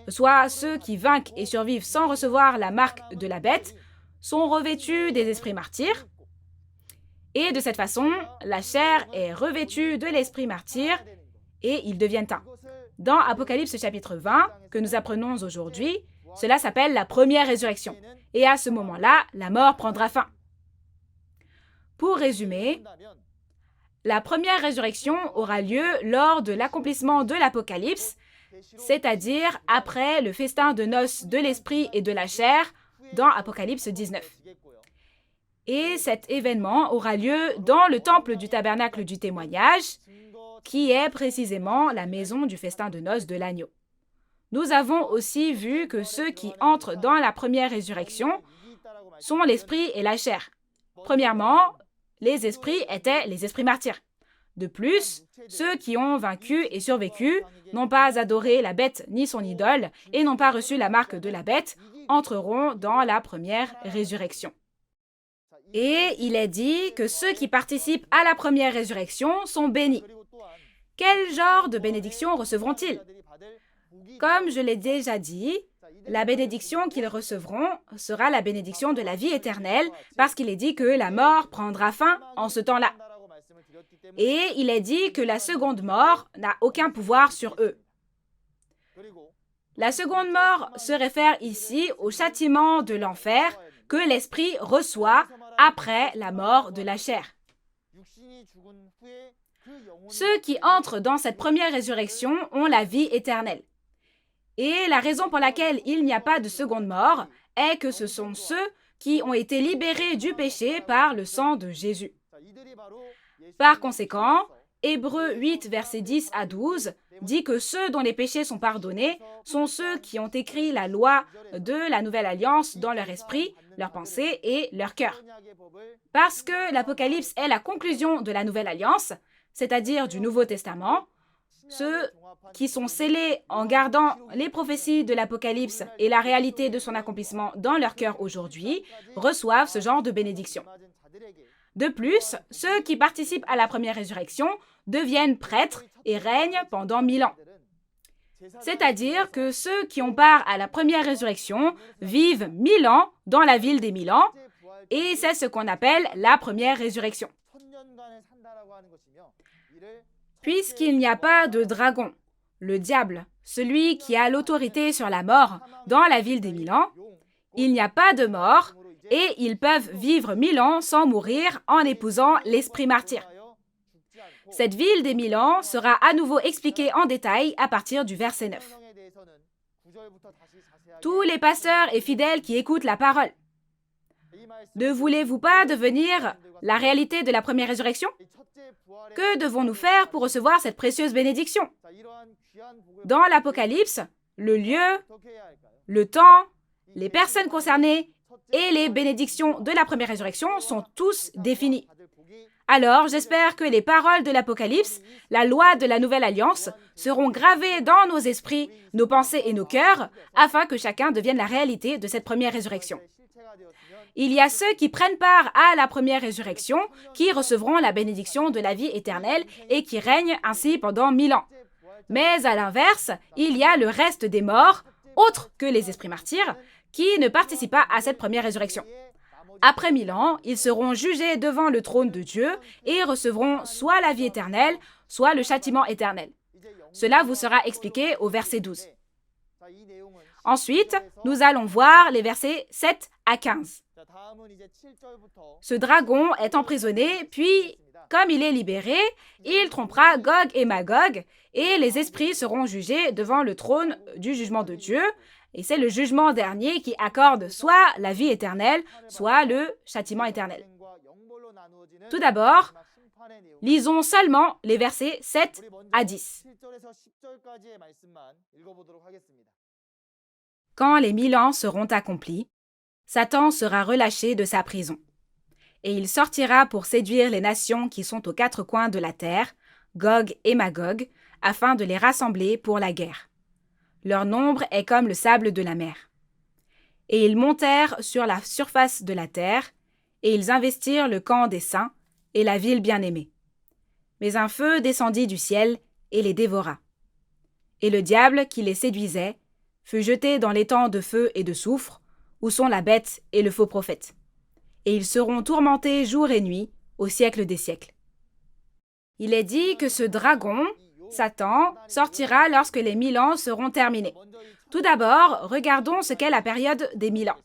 soit ceux qui vainquent et survivent sans recevoir la marque de la bête, sont revêtus des esprits martyrs. Et de cette façon, la chair est revêtue de l'esprit martyr et ils deviennent un. Dans Apocalypse chapitre 20, que nous apprenons aujourd'hui, cela s'appelle la première résurrection. Et à ce moment-là, la mort prendra fin. Pour résumer, la première résurrection aura lieu lors de l'accomplissement de l'Apocalypse, c'est-à-dire après le festin de noces de l'esprit et de la chair dans Apocalypse 19. Et cet événement aura lieu dans le temple du tabernacle du témoignage, qui est précisément la maison du festin de noces de l'agneau. Nous avons aussi vu que ceux qui entrent dans la première résurrection sont l'esprit et la chair. Premièrement, les esprits étaient les esprits martyrs. De plus, ceux qui ont vaincu et survécu, n'ont pas adoré la bête ni son idole et n'ont pas reçu la marque de la bête, entreront dans la première résurrection. Et il est dit que ceux qui participent à la première résurrection sont bénis. Quel genre de bénédiction recevront-ils? Comme je l'ai déjà dit, la bénédiction qu'ils recevront sera la bénédiction de la vie éternelle, parce qu'il est dit que la mort prendra fin en ce temps-là. Et il est dit que la seconde mort n'a aucun pouvoir sur eux. La seconde mort se réfère ici au châtiment de l'enfer que l'esprit reçoit après la mort de la chair. Ceux qui entrent dans cette première résurrection ont la vie éternelle. Et la raison pour laquelle il n'y a pas de seconde mort est que ce sont ceux qui ont été libérés du péché par le sang de Jésus. Par conséquent, Hébreux 8, versets 10 à 12, dit que ceux dont les péchés sont pardonnés sont ceux qui ont écrit la loi de la nouvelle alliance dans leur esprit, leurs pensées et leur cœur. Parce que l'Apocalypse est la conclusion de la nouvelle alliance, c'est-à-dire du Nouveau Testament, Ceux qui sont scellés en gardant les prophéties de l'Apocalypse et la réalité de son accomplissement dans leur cœur aujourd'hui reçoivent ce genre de bénédiction. De plus, ceux qui participent à la première résurrection deviennent prêtres et règnent pendant 1000 ans. C'est-à-dire que ceux qui ont part à la première résurrection vivent 1000 ans dans la ville des 1000 ans, et c'est ce qu'on appelle la première résurrection. Puisqu'il n'y a pas de dragon, le diable, celui qui a l'autorité sur la mort dans la ville des 1000 ans, il n'y a pas de mort et ils peuvent vivre 1000 ans sans mourir en épousant l'esprit martyr. Cette ville des 1000 ans sera à nouveau expliquée en détail à partir du verset 9. Tous les pasteurs et fidèles qui écoutent la parole, ne voulez-vous pas devenir la réalité de la première résurrection? Que devons-nous faire pour recevoir cette précieuse bénédiction? Dans l'Apocalypse, le lieu, le temps, les personnes concernées et les bénédictions de la première résurrection sont tous définis. Alors, j'espère que les paroles de l'Apocalypse, la loi de la Nouvelle Alliance, seront gravées dans nos esprits, nos pensées et nos cœurs, afin que chacun devienne la réalité de cette première résurrection. Il y a ceux qui prennent part à la première résurrection, qui recevront la bénédiction de la vie éternelle et qui règnent ainsi pendant 1000 ans. Mais à l'inverse, il y a le reste des morts, autres que les esprits martyrs, qui ne participent pas à cette première résurrection. Après 1000 ans, ils seront jugés devant le trône de Dieu et recevront soit la vie éternelle, soit le châtiment éternel. Cela vous sera expliqué au verset 12. Ensuite, nous allons voir les versets 7 à 15. Ce dragon est emprisonné, puis, comme il est libéré, il trompera Gog et Magog, et les esprits seront jugés devant le trône du jugement de Dieu, et c'est le jugement dernier qui accorde soit la vie éternelle, soit le châtiment éternel. Tout d'abord, lisons seulement les versets 7 à 10. Quand les 1000 ans seront accomplis, Satan sera relâché de sa prison, et il sortira pour séduire les nations qui sont aux quatre coins de la terre, Gog et Magog, afin de les rassembler pour la guerre. Leur nombre est comme le sable de la mer. Et ils montèrent sur la surface de la terre, et ils investirent le camp des saints et la ville bien-aimée. Mais un feu descendit du ciel et les dévora. Et le diable qui les séduisait fut jeté dans l'étang de feu et de soufre, où sont la bête et le faux prophète. Et ils seront tourmentés jour et nuit, au siècle des siècles. Il est dit que ce dragon, Satan, sortira lorsque les 1000 ans seront terminés. Tout d'abord, regardons ce qu'est la période des 1000 ans.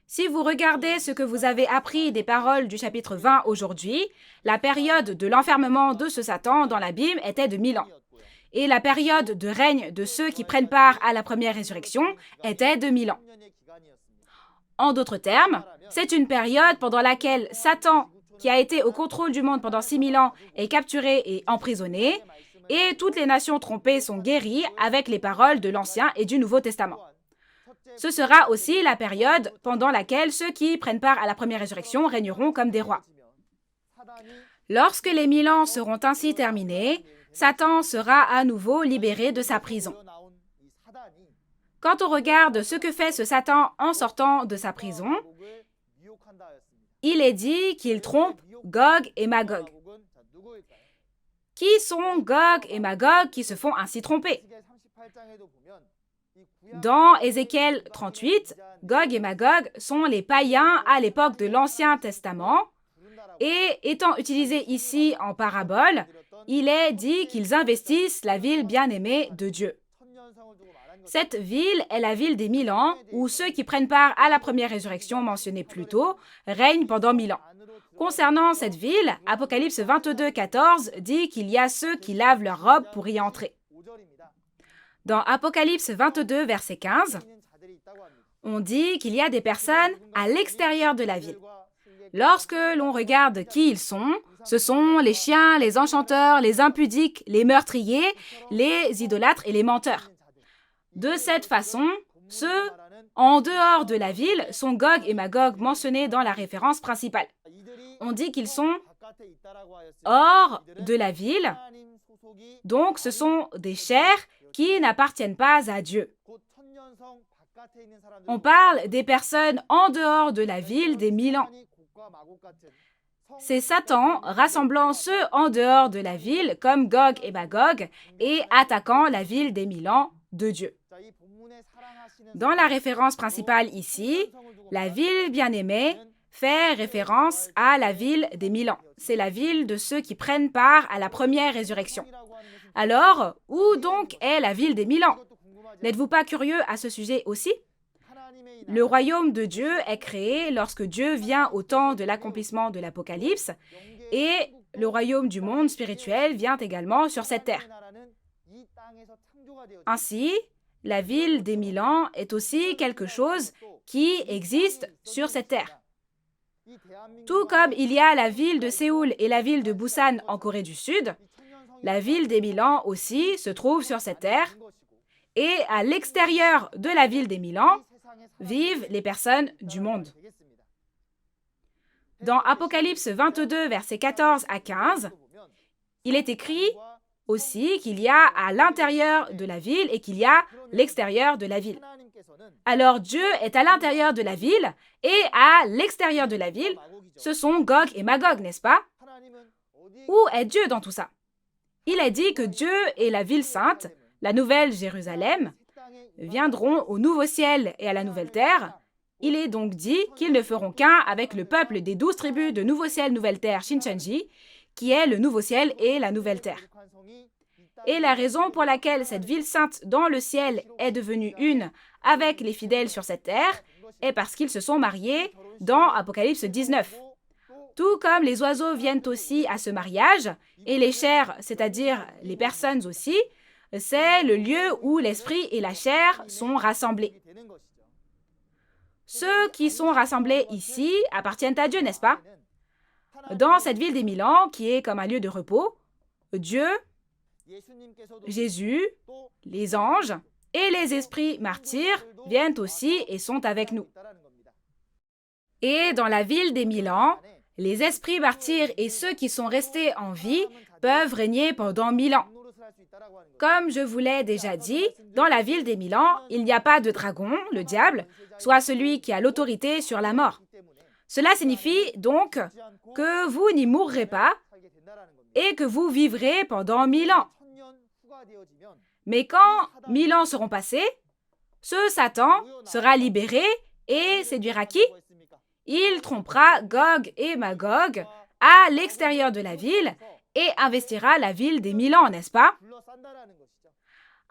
Si vous regardez ce que vous avez appris des paroles du chapitre 20 aujourd'hui, la période de l'enfermement de ce Satan dans l'abîme était de 1000 ans. Et la période de règne de ceux qui prennent part à la première résurrection était de 1000 ans. En d'autres termes, c'est une période pendant laquelle Satan, qui a été au contrôle du monde pendant 6000 ans, est capturé et emprisonné, et toutes les nations trompées sont guéries avec les paroles de l'Ancien et du Nouveau Testament. Ce sera aussi la période pendant laquelle ceux qui prennent part à la première résurrection régneront comme des rois. Lorsque les 1000 ans seront ainsi terminés, Satan sera à nouveau libéré de sa prison. Quand on regarde ce que fait ce Satan en sortant de sa prison, il est dit qu'il trompe Gog et Magog. Qui sont Gog et Magog qui se font ainsi tromper? Dans Ézéchiel 38, Gog et Magog sont les païens à l'époque de l'Ancien Testament, et étant utilisés ici en parabole, il est dit qu'ils investissent la ville bien-aimée de Dieu. Cette ville est la ville des 1000 ans, où ceux qui prennent part à la première résurrection mentionnée plus tôt règnent pendant 1000 ans. Concernant cette ville, Apocalypse 22, 14 dit qu'il y a ceux qui lavent leurs robes pour y entrer. Dans Apocalypse 22, verset 15, on dit qu'il y a des personnes à l'extérieur de la ville. Lorsque l'on regarde qui ils sont, ce sont les chiens, les enchanteurs, les impudiques, les meurtriers, les idolâtres et les menteurs. De cette façon, ceux en dehors de la ville sont Gog et Magog mentionnés dans la référence principale. On dit qu'ils sont hors de la ville Donc, ce sont des chairs qui n'appartiennent pas à Dieu. On parle des personnes en dehors de la ville des 1000 ans. C'est Satan rassemblant ceux en dehors de la ville, comme Gog et Magog, et attaquant la ville des 1000 ans de Dieu. Dans la référence principale ici, la ville bien-aimée fait référence à la ville des 1000 ans. C'est la ville de ceux qui prennent part à la première résurrection. Alors, où donc est la ville des 1000 ans? N'êtes-vous pas curieux à ce sujet aussi? Le royaume de Dieu est créé lorsque Dieu vient au temps de l'accomplissement de l'Apocalypse et le royaume du monde spirituel vient également sur cette terre. Ainsi, la ville des 1000 ans est aussi quelque chose qui existe sur cette terre. Tout comme il y a la ville de Séoul et la ville de Busan en Corée du Sud, la ville des 1000 ans aussi se trouve sur cette terre et à l'extérieur de la ville des 1000 ans vivent les personnes du monde. Dans Apocalypse 22, versets 14 à 15, il est écrit aussi qu'il y a à l'intérieur de la ville et qu'il y a l'extérieur de la ville. Alors Dieu est à l'intérieur de la ville et à l'extérieur de la ville, ce sont Gog et Magog, n'est-ce pas? Où est Dieu dans tout ça? Il est dit que Dieu et la ville sainte, la nouvelle Jérusalem, viendront au nouveau ciel et à la nouvelle terre. Il est donc dit qu'ils ne feront qu'un avec le peuple des 12 tribus de nouveau ciel, nouvelle terre, Shincheonji, qui est le nouveau ciel et la nouvelle terre. Et la raison pour laquelle cette ville sainte dans le ciel est devenue une avec les fidèles sur cette terre est parce qu'ils se sont mariés dans Apocalypse 19. Tout comme les oiseaux viennent aussi à ce mariage, et les chairs, c'est-à-dire les personnes aussi, c'est le lieu où l'esprit et la chair sont rassemblés. Ceux qui sont rassemblés ici appartiennent à Dieu, n'est-ce pas? Dans cette ville des 1000 ans, qui est comme un lieu de repos, Dieu, Jésus, les anges et les esprits martyrs viennent aussi et sont avec nous. Et dans la ville des 1000 ans, les esprits martyrs et ceux qui sont restés en vie peuvent régner pendant 1000 ans. Comme je vous l'ai déjà dit, dans la ville des 1000 ans, il n'y a pas de dragon, le diable, soit celui qui a l'autorité sur la mort. Cela signifie donc que vous n'y mourrez pas et que vous vivrez pendant 1000 ans. Mais quand 1000 ans seront passés, ce Satan sera libéré et séduira qui? Il trompera Gog et Magog à l'extérieur de la ville et investira la ville des 1000 ans, n'est-ce pas?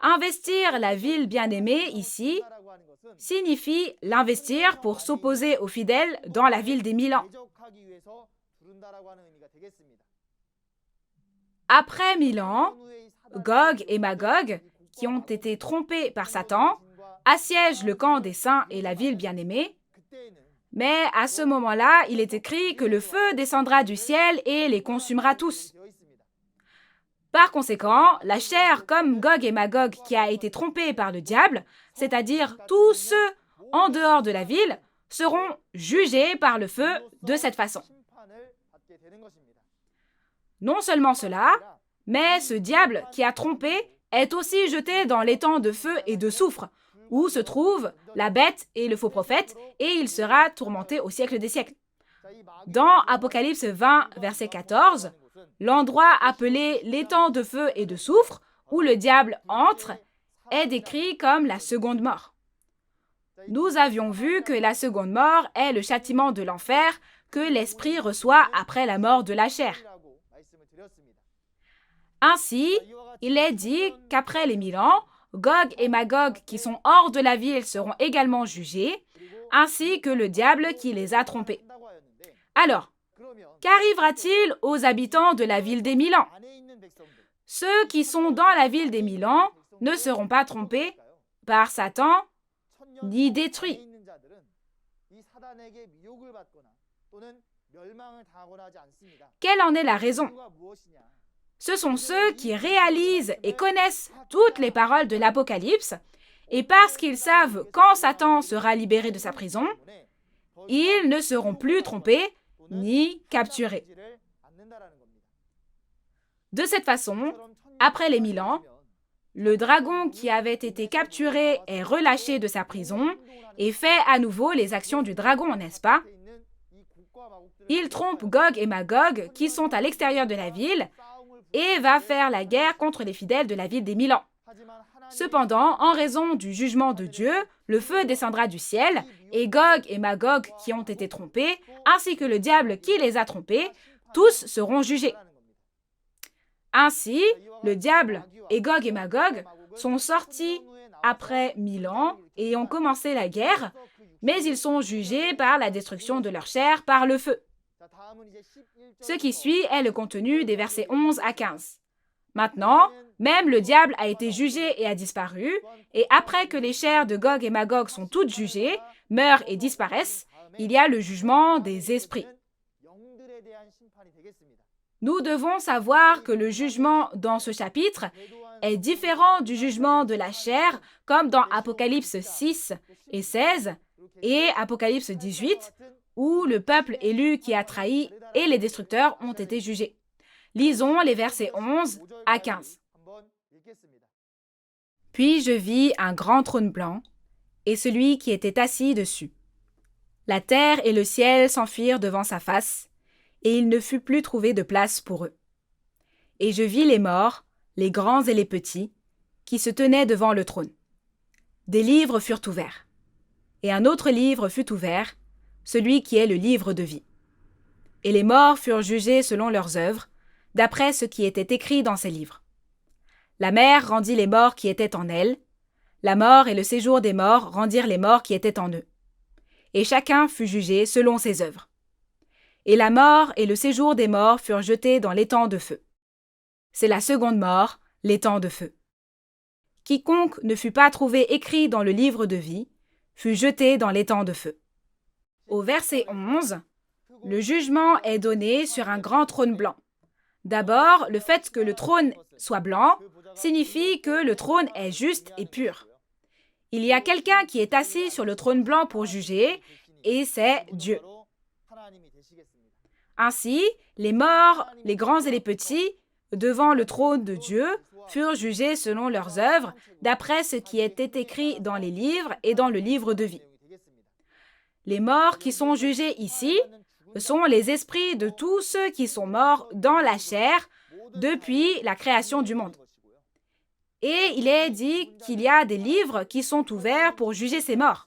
Investir la ville bien-aimée ici signifie l'investir pour s'opposer aux fidèles dans la ville des 1000 ans. Après 1000 ans, Gog et Magog, qui ont été trompés par Satan, assiègent le camp des saints et la ville bien-aimée. Mais à ce moment-là, il est écrit que le feu descendra du ciel et les consumera tous. Par conséquent, la chair comme Gog et Magog qui a été trompée par le diable, c'est-à-dire tous ceux en dehors de la ville, seront jugés par le feu de cette façon. Non seulement cela, mais ce diable qui a trompé est aussi jeté dans l'étang de feu et de soufre, où se trouvent la bête et le faux prophète, et il sera tourmenté au siècle des siècles. Dans Apocalypse 20, verset 14, l'endroit appelé l'étang de feu et de soufre, où le diable entre, est décrit comme la seconde mort. Nous avions vu que la seconde mort est le châtiment de l'enfer que l'esprit reçoit après la mort de la chair. Ainsi, il est dit qu'après les 1000 ans, Gog et Magog qui sont hors de la ville seront également jugés, ainsi que le diable qui les a trompés. Alors, qu'arrivera-t-il aux habitants de la ville des 1000 ans? Ceux qui sont dans la ville des 1000 ans ne seront pas trompés par Satan ni détruits. Quelle en est la raison? Ce sont ceux qui réalisent et connaissent toutes les paroles de l'Apocalypse, et parce qu'ils savent quand Satan sera libéré de sa prison, ils ne seront plus trompés ni capturés. De cette façon, Après les 1000 ans, le dragon qui avait été capturé est relâché de sa prison et fait à nouveau les actions du dragon, n'est-ce pas? Il trompe Gog et Magog qui sont à l'extérieur de la ville et va faire la guerre contre les fidèles de la ville des 1000 ans. Cependant, en raison du jugement de Dieu, le feu descendra du ciel et Gog et Magog qui ont été trompés, ainsi que le diable qui les a trompés, tous seront jugés. Ainsi, le diable et Gog et Magog sont sortis après 1000 ans et ont commencé la guerre, mais ils sont jugés par la destruction de leur chair par le feu. Ce qui suit est le contenu des versets 11 à 15. Maintenant, même le diable a été jugé et a disparu, et après que les chairs de Gog et Magog sont toutes jugées, meurent et disparaissent, il y a le jugement des esprits. Nous devons savoir que le jugement dans ce chapitre est différent du jugement de la chair, comme dans Apocalypse 6 et 16 et Apocalypse 18, où le peuple élu qui a trahi et les destructeurs ont été jugés. Lisons les versets 11 à 15. Puis je vis un grand trône blanc et celui qui était assis dessus. La terre et le ciel s'enfuirent devant sa face, et il ne fut plus trouvé de place pour eux. Et je vis les morts, les grands et les petits, qui se tenaient devant le trône. Des livres furent ouverts. Et un autre livre fut ouvert, celui qui est le livre de vie. Et les morts furent jugés selon leurs œuvres, d'après ce qui était écrit dans ces livres. La mer rendit les morts qui étaient en elle, la mort et le séjour des morts rendirent les morts qui étaient en eux. Et chacun fut jugé selon ses œuvres. Et la mort et le séjour des morts furent jetés dans l'étang de feu. C'est la seconde mort, l'étang de feu. Quiconque ne fut pas trouvé écrit dans le livre de vie fut jeté dans l'étang de feu. Au verset 11, le jugement est donné sur un grand trône blanc. D'abord, le fait que le trône soit blanc signifie que le trône est juste et pur. Il y a quelqu'un qui est assis sur le trône blanc pour juger, et c'est Dieu. Ainsi, les morts, les grands et les petits, devant le trône de Dieu, furent jugés selon leurs œuvres, d'après ce qui était écrit dans les livres et dans le livre de vie. Les morts qui sont jugés ici sont les esprits de tous ceux qui sont morts dans la chair depuis la création du monde. Et il est dit qu'il y a des livres qui sont ouverts pour juger ces morts.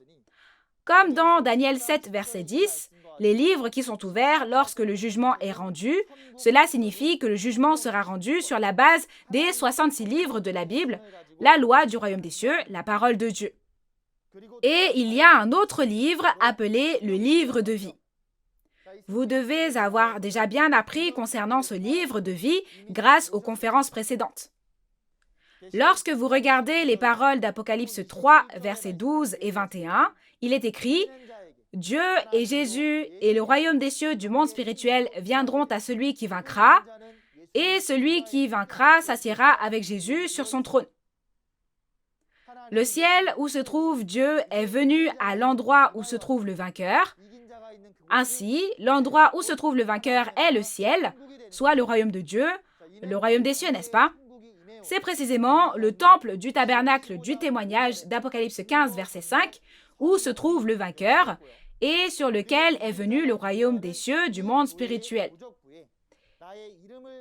Comme dans Daniel 7, verset 10, les livres qui sont ouverts lorsque le jugement est rendu, cela signifie que le jugement sera rendu sur la base des 66 livres de la Bible, la loi du royaume des cieux, la parole de Dieu. Et il y a un autre livre appelé le livre de vie. Vous devez avoir déjà bien appris concernant ce livre de vie grâce aux conférences précédentes. Lorsque vous regardez les paroles d'Apocalypse 3, versets 12 et 21, il est écrit « Dieu et Jésus et le royaume des cieux du monde spirituel viendront à celui qui vaincra, et celui qui vaincra s'assiera avec Jésus sur son trône. » Le ciel où se trouve Dieu est venu à l'endroit où se trouve le vainqueur. Ainsi, l'endroit où se trouve le vainqueur est le ciel, soit le royaume de Dieu, le royaume des cieux, n'est-ce pas? C'est précisément le temple du tabernacle du témoignage d'Apocalypse 15, verset 5, où se trouve le vainqueur et sur lequel est venu le royaume des cieux du monde spirituel.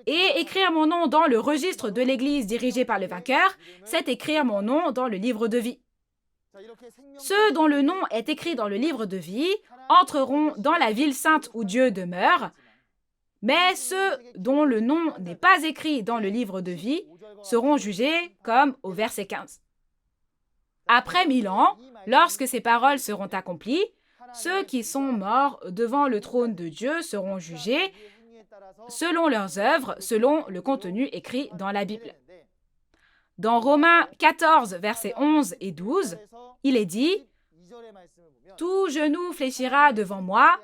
Et écrire mon nom dans le registre de l'Église dirigée par le vainqueur, c'est écrire mon nom dans le livre de vie. Ceux dont le nom est écrit dans le livre de vie entreront dans la ville sainte où Dieu demeure, mais ceux dont le nom n'est pas écrit dans le livre de vie seront jugés comme au verset 15. Après 1000 ans, lorsque ces paroles seront accomplies, ceux qui sont morts devant le trône de Dieu seront jugés selon leurs œuvres, selon le contenu écrit dans la Bible. Dans Romains 14, versets 11 et 12, il est dit « Tout genou fléchira devant moi,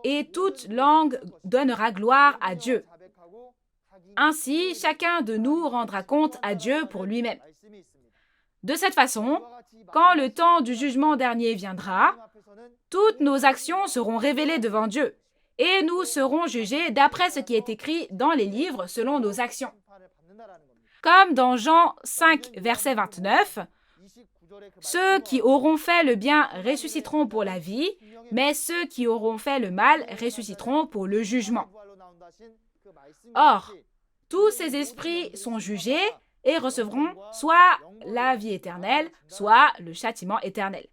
et toute langue donnera gloire à Dieu. Ainsi, chacun de nous rendra compte à Dieu pour lui-même. » De cette façon, quand le temps du jugement dernier viendra, toutes nos actions seront révélées devant Dieu, et nous serons jugés d'après ce qui est écrit dans les livres selon nos actions. Comme dans Jean 5, verset 29, « Ceux qui auront fait le bien ressusciteront pour la vie, mais ceux qui auront fait le mal ressusciteront pour le jugement. » Or, tous ces esprits sont jugés et recevront soit la vie éternelle, soit le châtiment éternel.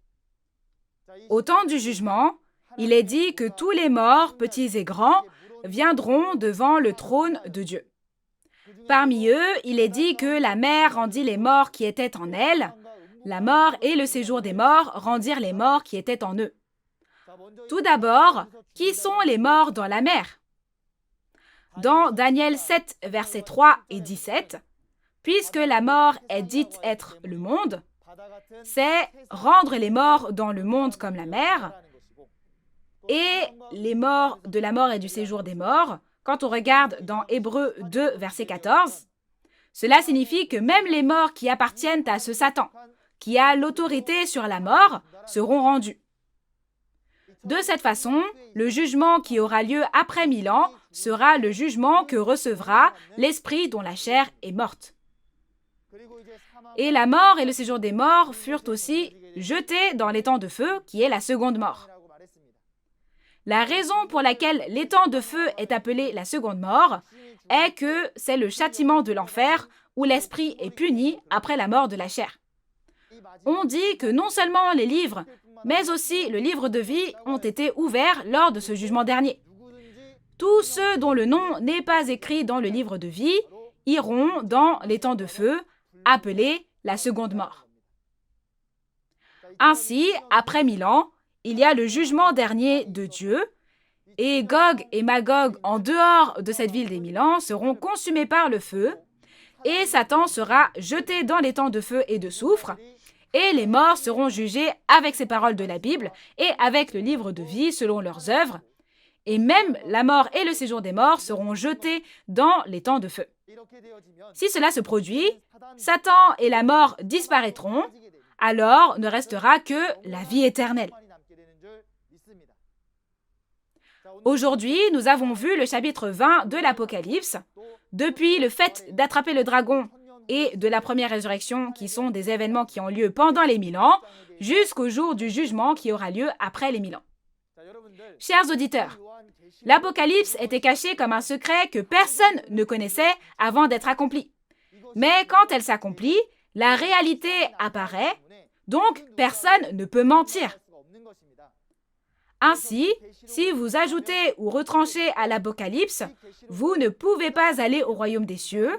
Au temps du jugement, il est dit que tous les morts, petits et grands, viendront devant le trône de Dieu. Parmi eux, il est dit que la mer rendit les morts qui étaient en elle, la mort et le séjour des morts rendirent les morts qui étaient en eux. Tout d'abord, qui sont les morts dans la mer? Dans Daniel 7, versets 3 et 17, puisque la mort est dite être le monde, c'est rendre les morts dans le monde comme la mer, et les morts de la mort et du séjour des morts. Quand on regarde dans Hébreux 2, verset 14, cela signifie que même les morts qui appartiennent à ce Satan, qui a l'autorité sur la mort, seront rendus. De cette façon, le jugement qui aura lieu après 1000 ans sera le jugement que recevra l'esprit dont la chair est morte. Et la mort et le séjour des morts furent aussi jetés dans l'étang de feu, qui est la seconde mort. La raison pour laquelle l'étang de feu est appelé la seconde mort est que c'est le châtiment de l'enfer où l'esprit est puni après la mort de la chair. On dit que non seulement les livres, mais aussi le livre de vie ont été ouverts lors de ce jugement dernier. Tous ceux dont le nom n'est pas écrit dans le livre de vie iront dans l'étang de feu, appelé la seconde mort. Ainsi, après 1000 ans, il y a le jugement dernier de Dieu, et Gog et Magog, en dehors de cette ville des 1000 ans, seront consumés par le feu, et Satan sera jeté dans l'étang de feu et de soufre, et les morts seront jugés avec ces paroles de la Bible et avec le livre de vie selon leurs œuvres, et même la mort et le séjour des morts seront jetés dans l'étang de feu. Si cela se produit, Satan et la mort disparaîtront, alors ne restera que la vie éternelle. Aujourd'hui, nous avons vu le chapitre 20 de l'Apocalypse, depuis le fait d'attraper le dragon et de la première résurrection, qui sont des événements qui ont lieu pendant les 1000 ans, jusqu'au jour du jugement qui aura lieu après les 1000 ans. Chers auditeurs, l'Apocalypse était caché comme un secret que personne ne connaissait avant d'être accompli. Mais quand elle s'accomplit, la réalité apparaît, donc personne ne peut mentir. Ainsi, si vous ajoutez ou retranchez à l'Apocalypse, vous ne pouvez pas aller au royaume des cieux,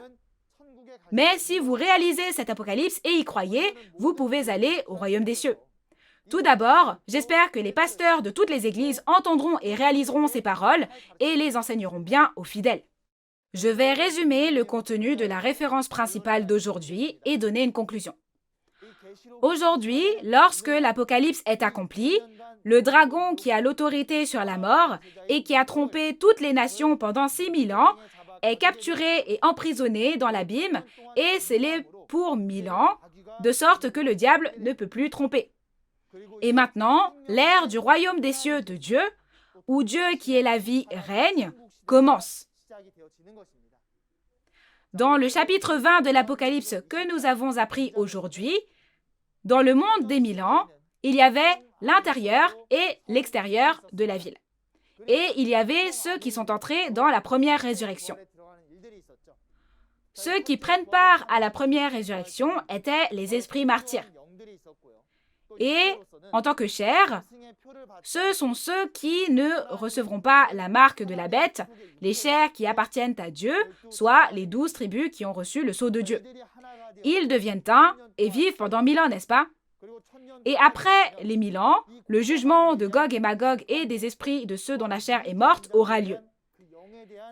mais si vous réalisez cet Apocalypse et y croyez, vous pouvez aller au royaume des cieux. Tout d'abord, j'espère que les pasteurs de toutes les églises entendront et réaliseront ces paroles et les enseigneront bien aux fidèles. Je vais résumer le contenu de la référence principale d'aujourd'hui et donner une conclusion. Aujourd'hui, lorsque l'Apocalypse est accompli, le dragon qui a l'autorité sur la mort et qui a trompé toutes les nations pendant 6000 ans est capturé et emprisonné dans l'abîme et scellé pour 1000 ans, de sorte que le diable ne peut plus tromper. Et maintenant, l'ère du royaume des cieux de Dieu, où Dieu qui est la vie règne, commence. Dans le chapitre 20 de l'Apocalypse que nous avons appris aujourd'hui, dans le monde des 1000 ans, il y avait l'intérieur et l'extérieur de la ville. Et il y avait ceux qui sont entrés dans la première résurrection. Ceux qui prennent part à la première résurrection étaient les esprits martyrs. Et, en tant que chair, ce sont ceux qui ne recevront pas la marque de la bête, les chairs qui appartiennent à Dieu, soit les 12 tribus qui ont reçu le sceau de Dieu. Ils deviennent un et vivent pendant 1000 ans, n'est-ce pas? Et après les 1000 ans, le jugement de Gog et Magog et des esprits de ceux dont la chair est morte aura lieu.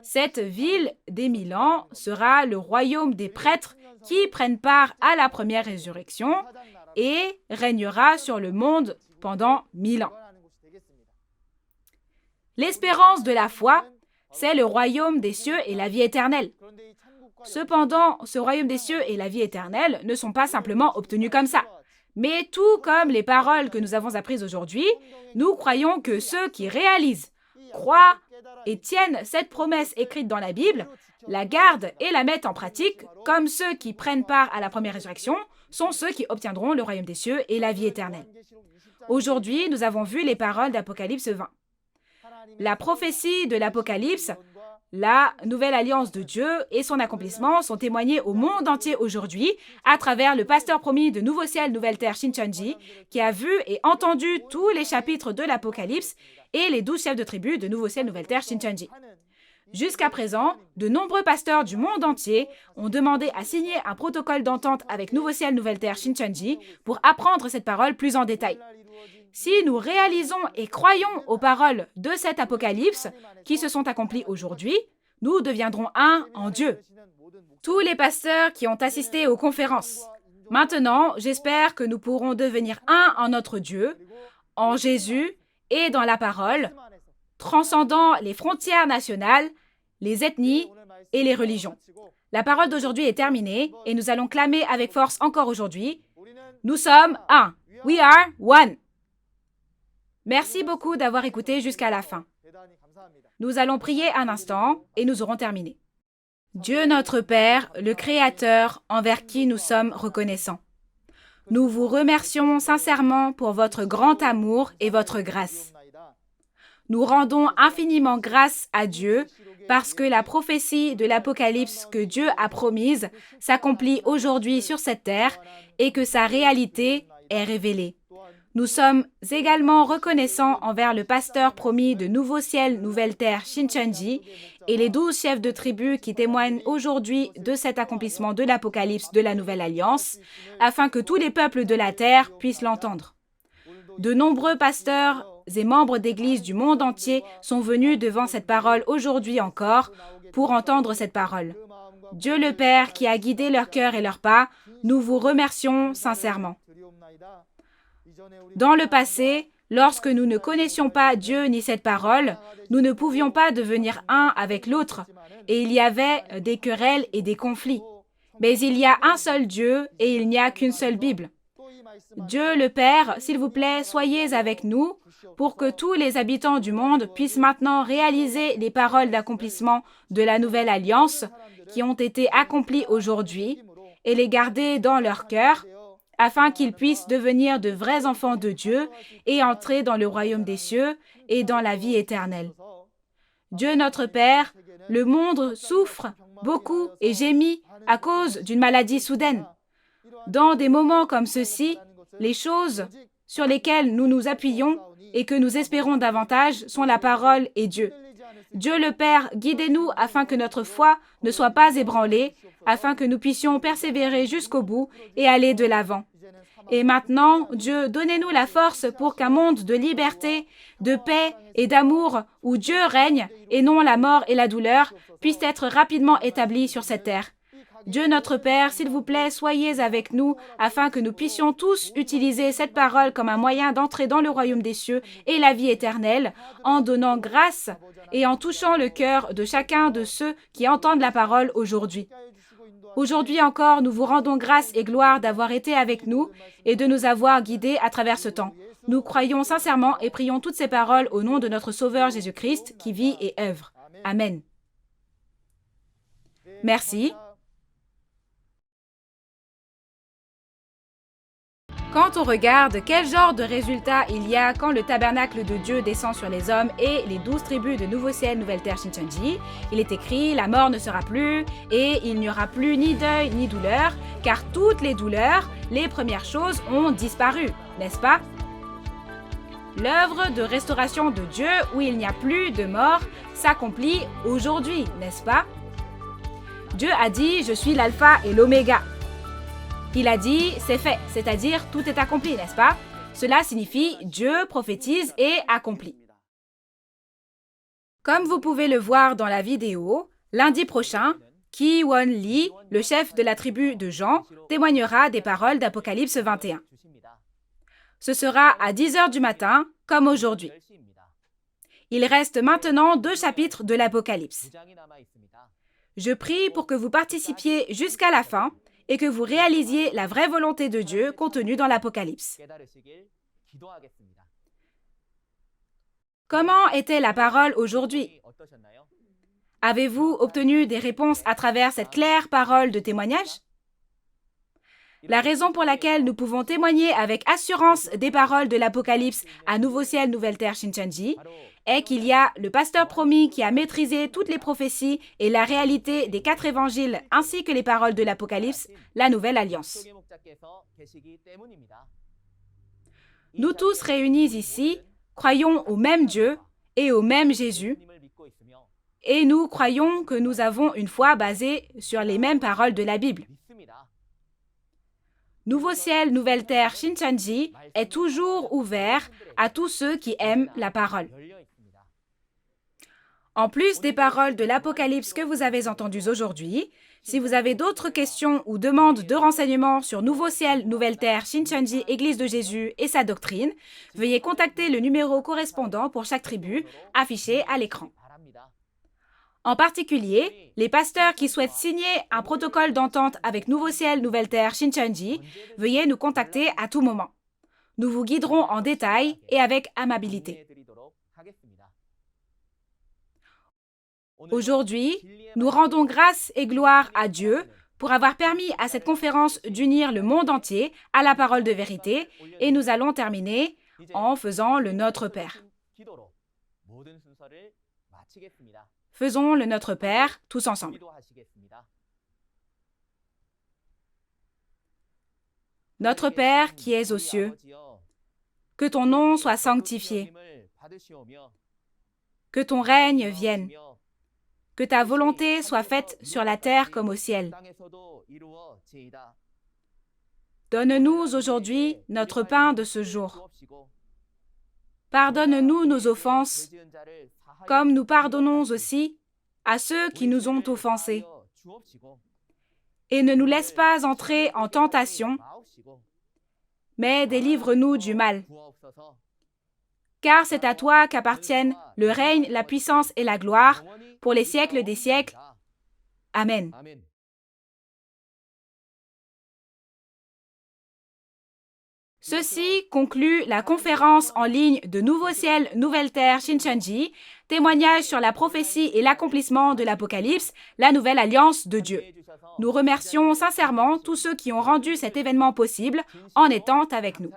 Cette ville des 1000 ans sera le royaume des prêtres qui prennent part à la première résurrection et régnera sur le monde pendant 1000 ans. L'espérance de la foi, c'est le royaume des cieux et la vie éternelle. Cependant, ce royaume des cieux et la vie éternelle ne sont pas simplement obtenus comme ça. Mais tout comme les paroles que nous avons apprises aujourd'hui, nous croyons que ceux qui réalisent, croient et tiennent cette promesse écrite dans la Bible la gardent et la mettent en pratique, comme ceux qui prennent part à la première résurrection, sont ceux qui obtiendront le royaume des cieux et la vie éternelle. Aujourd'hui, nous avons vu les paroles d'Apocalypse 20. La prophétie de l'Apocalypse, la nouvelle alliance de Dieu et son accomplissement sont témoignés au monde entier aujourd'hui à travers le pasteur promis de Nouveau Ciel, Nouvelle Terre, Shincheonji, qui a vu et entendu tous les chapitres de l'Apocalypse et les 12 chefs de tribu de Nouveau Ciel, Nouvelle Terre, Shincheonji. Jusqu'à présent, de nombreux pasteurs du monde entier ont demandé à signer un protocole d'entente avec Nouveau Ciel, Nouvelle Terre, Shincheonji pour apprendre cette parole plus en détail. Si nous réalisons et croyons aux paroles de cet apocalypse qui se sont accomplies aujourd'hui, nous deviendrons un en Dieu. Tous les pasteurs qui ont assisté aux conférences. Maintenant, j'espère que nous pourrons devenir un en notre Dieu, en Jésus et dans la parole, transcendant les frontières nationales, les ethnies et les religions. La parole d'aujourd'hui est terminée et nous allons clamer avec force encore aujourd'hui. Nous sommes un. We are one. Merci beaucoup d'avoir écouté jusqu'à la fin. Nous allons prier un instant et nous aurons terminé. Dieu notre Père, le Créateur, envers qui nous sommes reconnaissants. Nous vous remercions sincèrement pour votre grand amour et votre grâce. Nous rendons infiniment grâce à Dieu parce que la prophétie de l'Apocalypse que Dieu a promise s'accomplit aujourd'hui sur cette terre et que sa réalité est révélée. Nous sommes également reconnaissants envers le pasteur promis de Nouveau Ciel, Nouvelle Terre, Shincheonji et les 12 chefs de tribu qui témoignent aujourd'hui de cet accomplissement de l'Apocalypse de la Nouvelle Alliance, afin que tous les peuples de la terre puissent l'entendre. De nombreux pasteurs et membres d'églises du monde entier sont venus devant cette parole aujourd'hui encore pour entendre cette parole. Dieu le Père qui a guidé leur cœur et leurs pas, nous vous remercions sincèrement. Dans le passé, lorsque nous ne connaissions pas Dieu ni cette parole, nous ne pouvions pas devenir un avec l'autre et il y avait des querelles et des conflits. Mais il y a un seul Dieu et il n'y a qu'une seule Bible. Dieu le Père, s'il vous plaît, soyez avec nous pour que tous les habitants du monde puissent maintenant réaliser les paroles d'accomplissement de la Nouvelle Alliance qui ont été accomplies aujourd'hui et les garder dans leur cœur afin qu'ils puissent devenir de vrais enfants de Dieu et entrer dans le royaume des cieux et dans la vie éternelle. Dieu notre Père, le monde souffre beaucoup et gémit à cause d'une maladie soudaine. Dans des moments comme ceux-ci, les choses sur lesquelles nous nous appuyons et que nous espérons davantage sont la parole et Dieu. Dieu le Père, guidez-nous afin que notre foi ne soit pas ébranlée, afin que nous puissions persévérer jusqu'au bout et aller de l'avant. Et maintenant, Dieu, donnez-nous la force pour qu'un monde de liberté, de paix et d'amour où Dieu règne et non la mort et la douleur puisse être rapidement établi sur cette terre. Dieu notre Père, s'il vous plaît, soyez avec nous afin que nous puissions tous utiliser cette parole comme un moyen d'entrer dans le royaume des cieux et la vie éternelle en donnant grâce et en touchant le cœur de chacun de ceux qui entendent la parole aujourd'hui. Aujourd'hui encore, nous vous rendons grâce et gloire d'avoir été avec nous et de nous avoir guidés à travers ce temps. Nous croyons sincèrement et prions toutes ces paroles au nom de notre Sauveur Jésus-Christ qui vit et œuvre. Amen. Merci. Quand on regarde quel genre de résultat il y a quand le tabernacle de Dieu descend sur les hommes et les 12 tribus de Nouveau Ciel, Nouvelle Terre, Shincheonji, il est écrit « La mort ne sera plus et il n'y aura plus ni deuil ni douleur, car toutes les douleurs, les premières choses ont disparu, n'est-ce pas ?» L'œuvre de restauration de Dieu où il n'y a plus de mort s'accomplit aujourd'hui, n'est-ce pas? Dieu a dit « Je suis l'alpha et l'oméga ». Il a dit « c'est fait », c'est-à-dire tout est accompli, n'est-ce pas? Cela signifie Dieu prophétise et accomplit. Comme vous pouvez le voir dans la vidéo, lundi prochain, Ki-Won Lee, le chef de la tribu de Jean, témoignera des paroles d'Apocalypse 21. Ce sera à 10h du matin, comme aujourd'hui. Il reste maintenant 2 chapitres de l'Apocalypse. Je prie pour que vous participiez jusqu'à la fin et que vous réalisiez la vraie volonté de Dieu contenue dans l'Apocalypse. Comment était la parole aujourd'hui? Avez-vous obtenu des réponses à travers cette claire parole de témoignage? La raison pour laquelle nous pouvons témoigner avec assurance des paroles de l'Apocalypse à Nouveau Ciel, Nouvelle Terre, Shincheonji, est qu'il y a le pasteur promis qui a maîtrisé toutes les prophéties et la réalité des 4 évangiles ainsi que les paroles de l'Apocalypse, la Nouvelle Alliance. Nous tous réunis ici croyons au même Dieu et au même Jésus, et nous croyons que nous avons une foi basée sur les mêmes paroles de la Bible. Nouveau Ciel, Nouvelle Terre, Shincheonji est toujours ouvert à tous ceux qui aiment la parole. En plus des paroles de l'Apocalypse que vous avez entendues aujourd'hui, si vous avez d'autres questions ou demandes de renseignements sur Nouveau Ciel, Nouvelle Terre, Shincheonji, Église de Jésus et sa doctrine, veuillez contacter le numéro correspondant pour chaque tribu, affiché à l'écran. En particulier, les pasteurs qui souhaitent signer un protocole d'entente avec Nouveau Ciel, Nouvelle Terre, Shincheonji, veuillez nous contacter à tout moment. Nous vous guiderons en détail et avec amabilité. Aujourd'hui, nous rendons grâce et gloire à Dieu pour avoir permis à cette conférence d'unir le monde entier à la parole de vérité, et nous allons terminer en faisant le Notre Père. Faisons le Notre Père tous ensemble. Notre Père qui es aux cieux, que ton nom soit sanctifié, que ton règne vienne, que ta volonté soit faite sur la terre comme au ciel. Donne-nous aujourd'hui notre pain de ce jour. Pardonne-nous nos offenses, comme nous pardonnons aussi à ceux qui nous ont offensés. Et ne nous laisse pas entrer en tentation, mais délivre-nous du mal. Car c'est à toi qu'appartiennent le règne, la puissance et la gloire pour les siècles des siècles. Amen. Ceci conclut la conférence en ligne de Nouveau Ciel, Nouvelle Terre, Shincheonji, témoignage sur la prophétie et l'accomplissement de l'Apocalypse, la nouvelle alliance de Dieu. Nous remercions sincèrement tous ceux qui ont rendu cet événement possible en étant avec nous.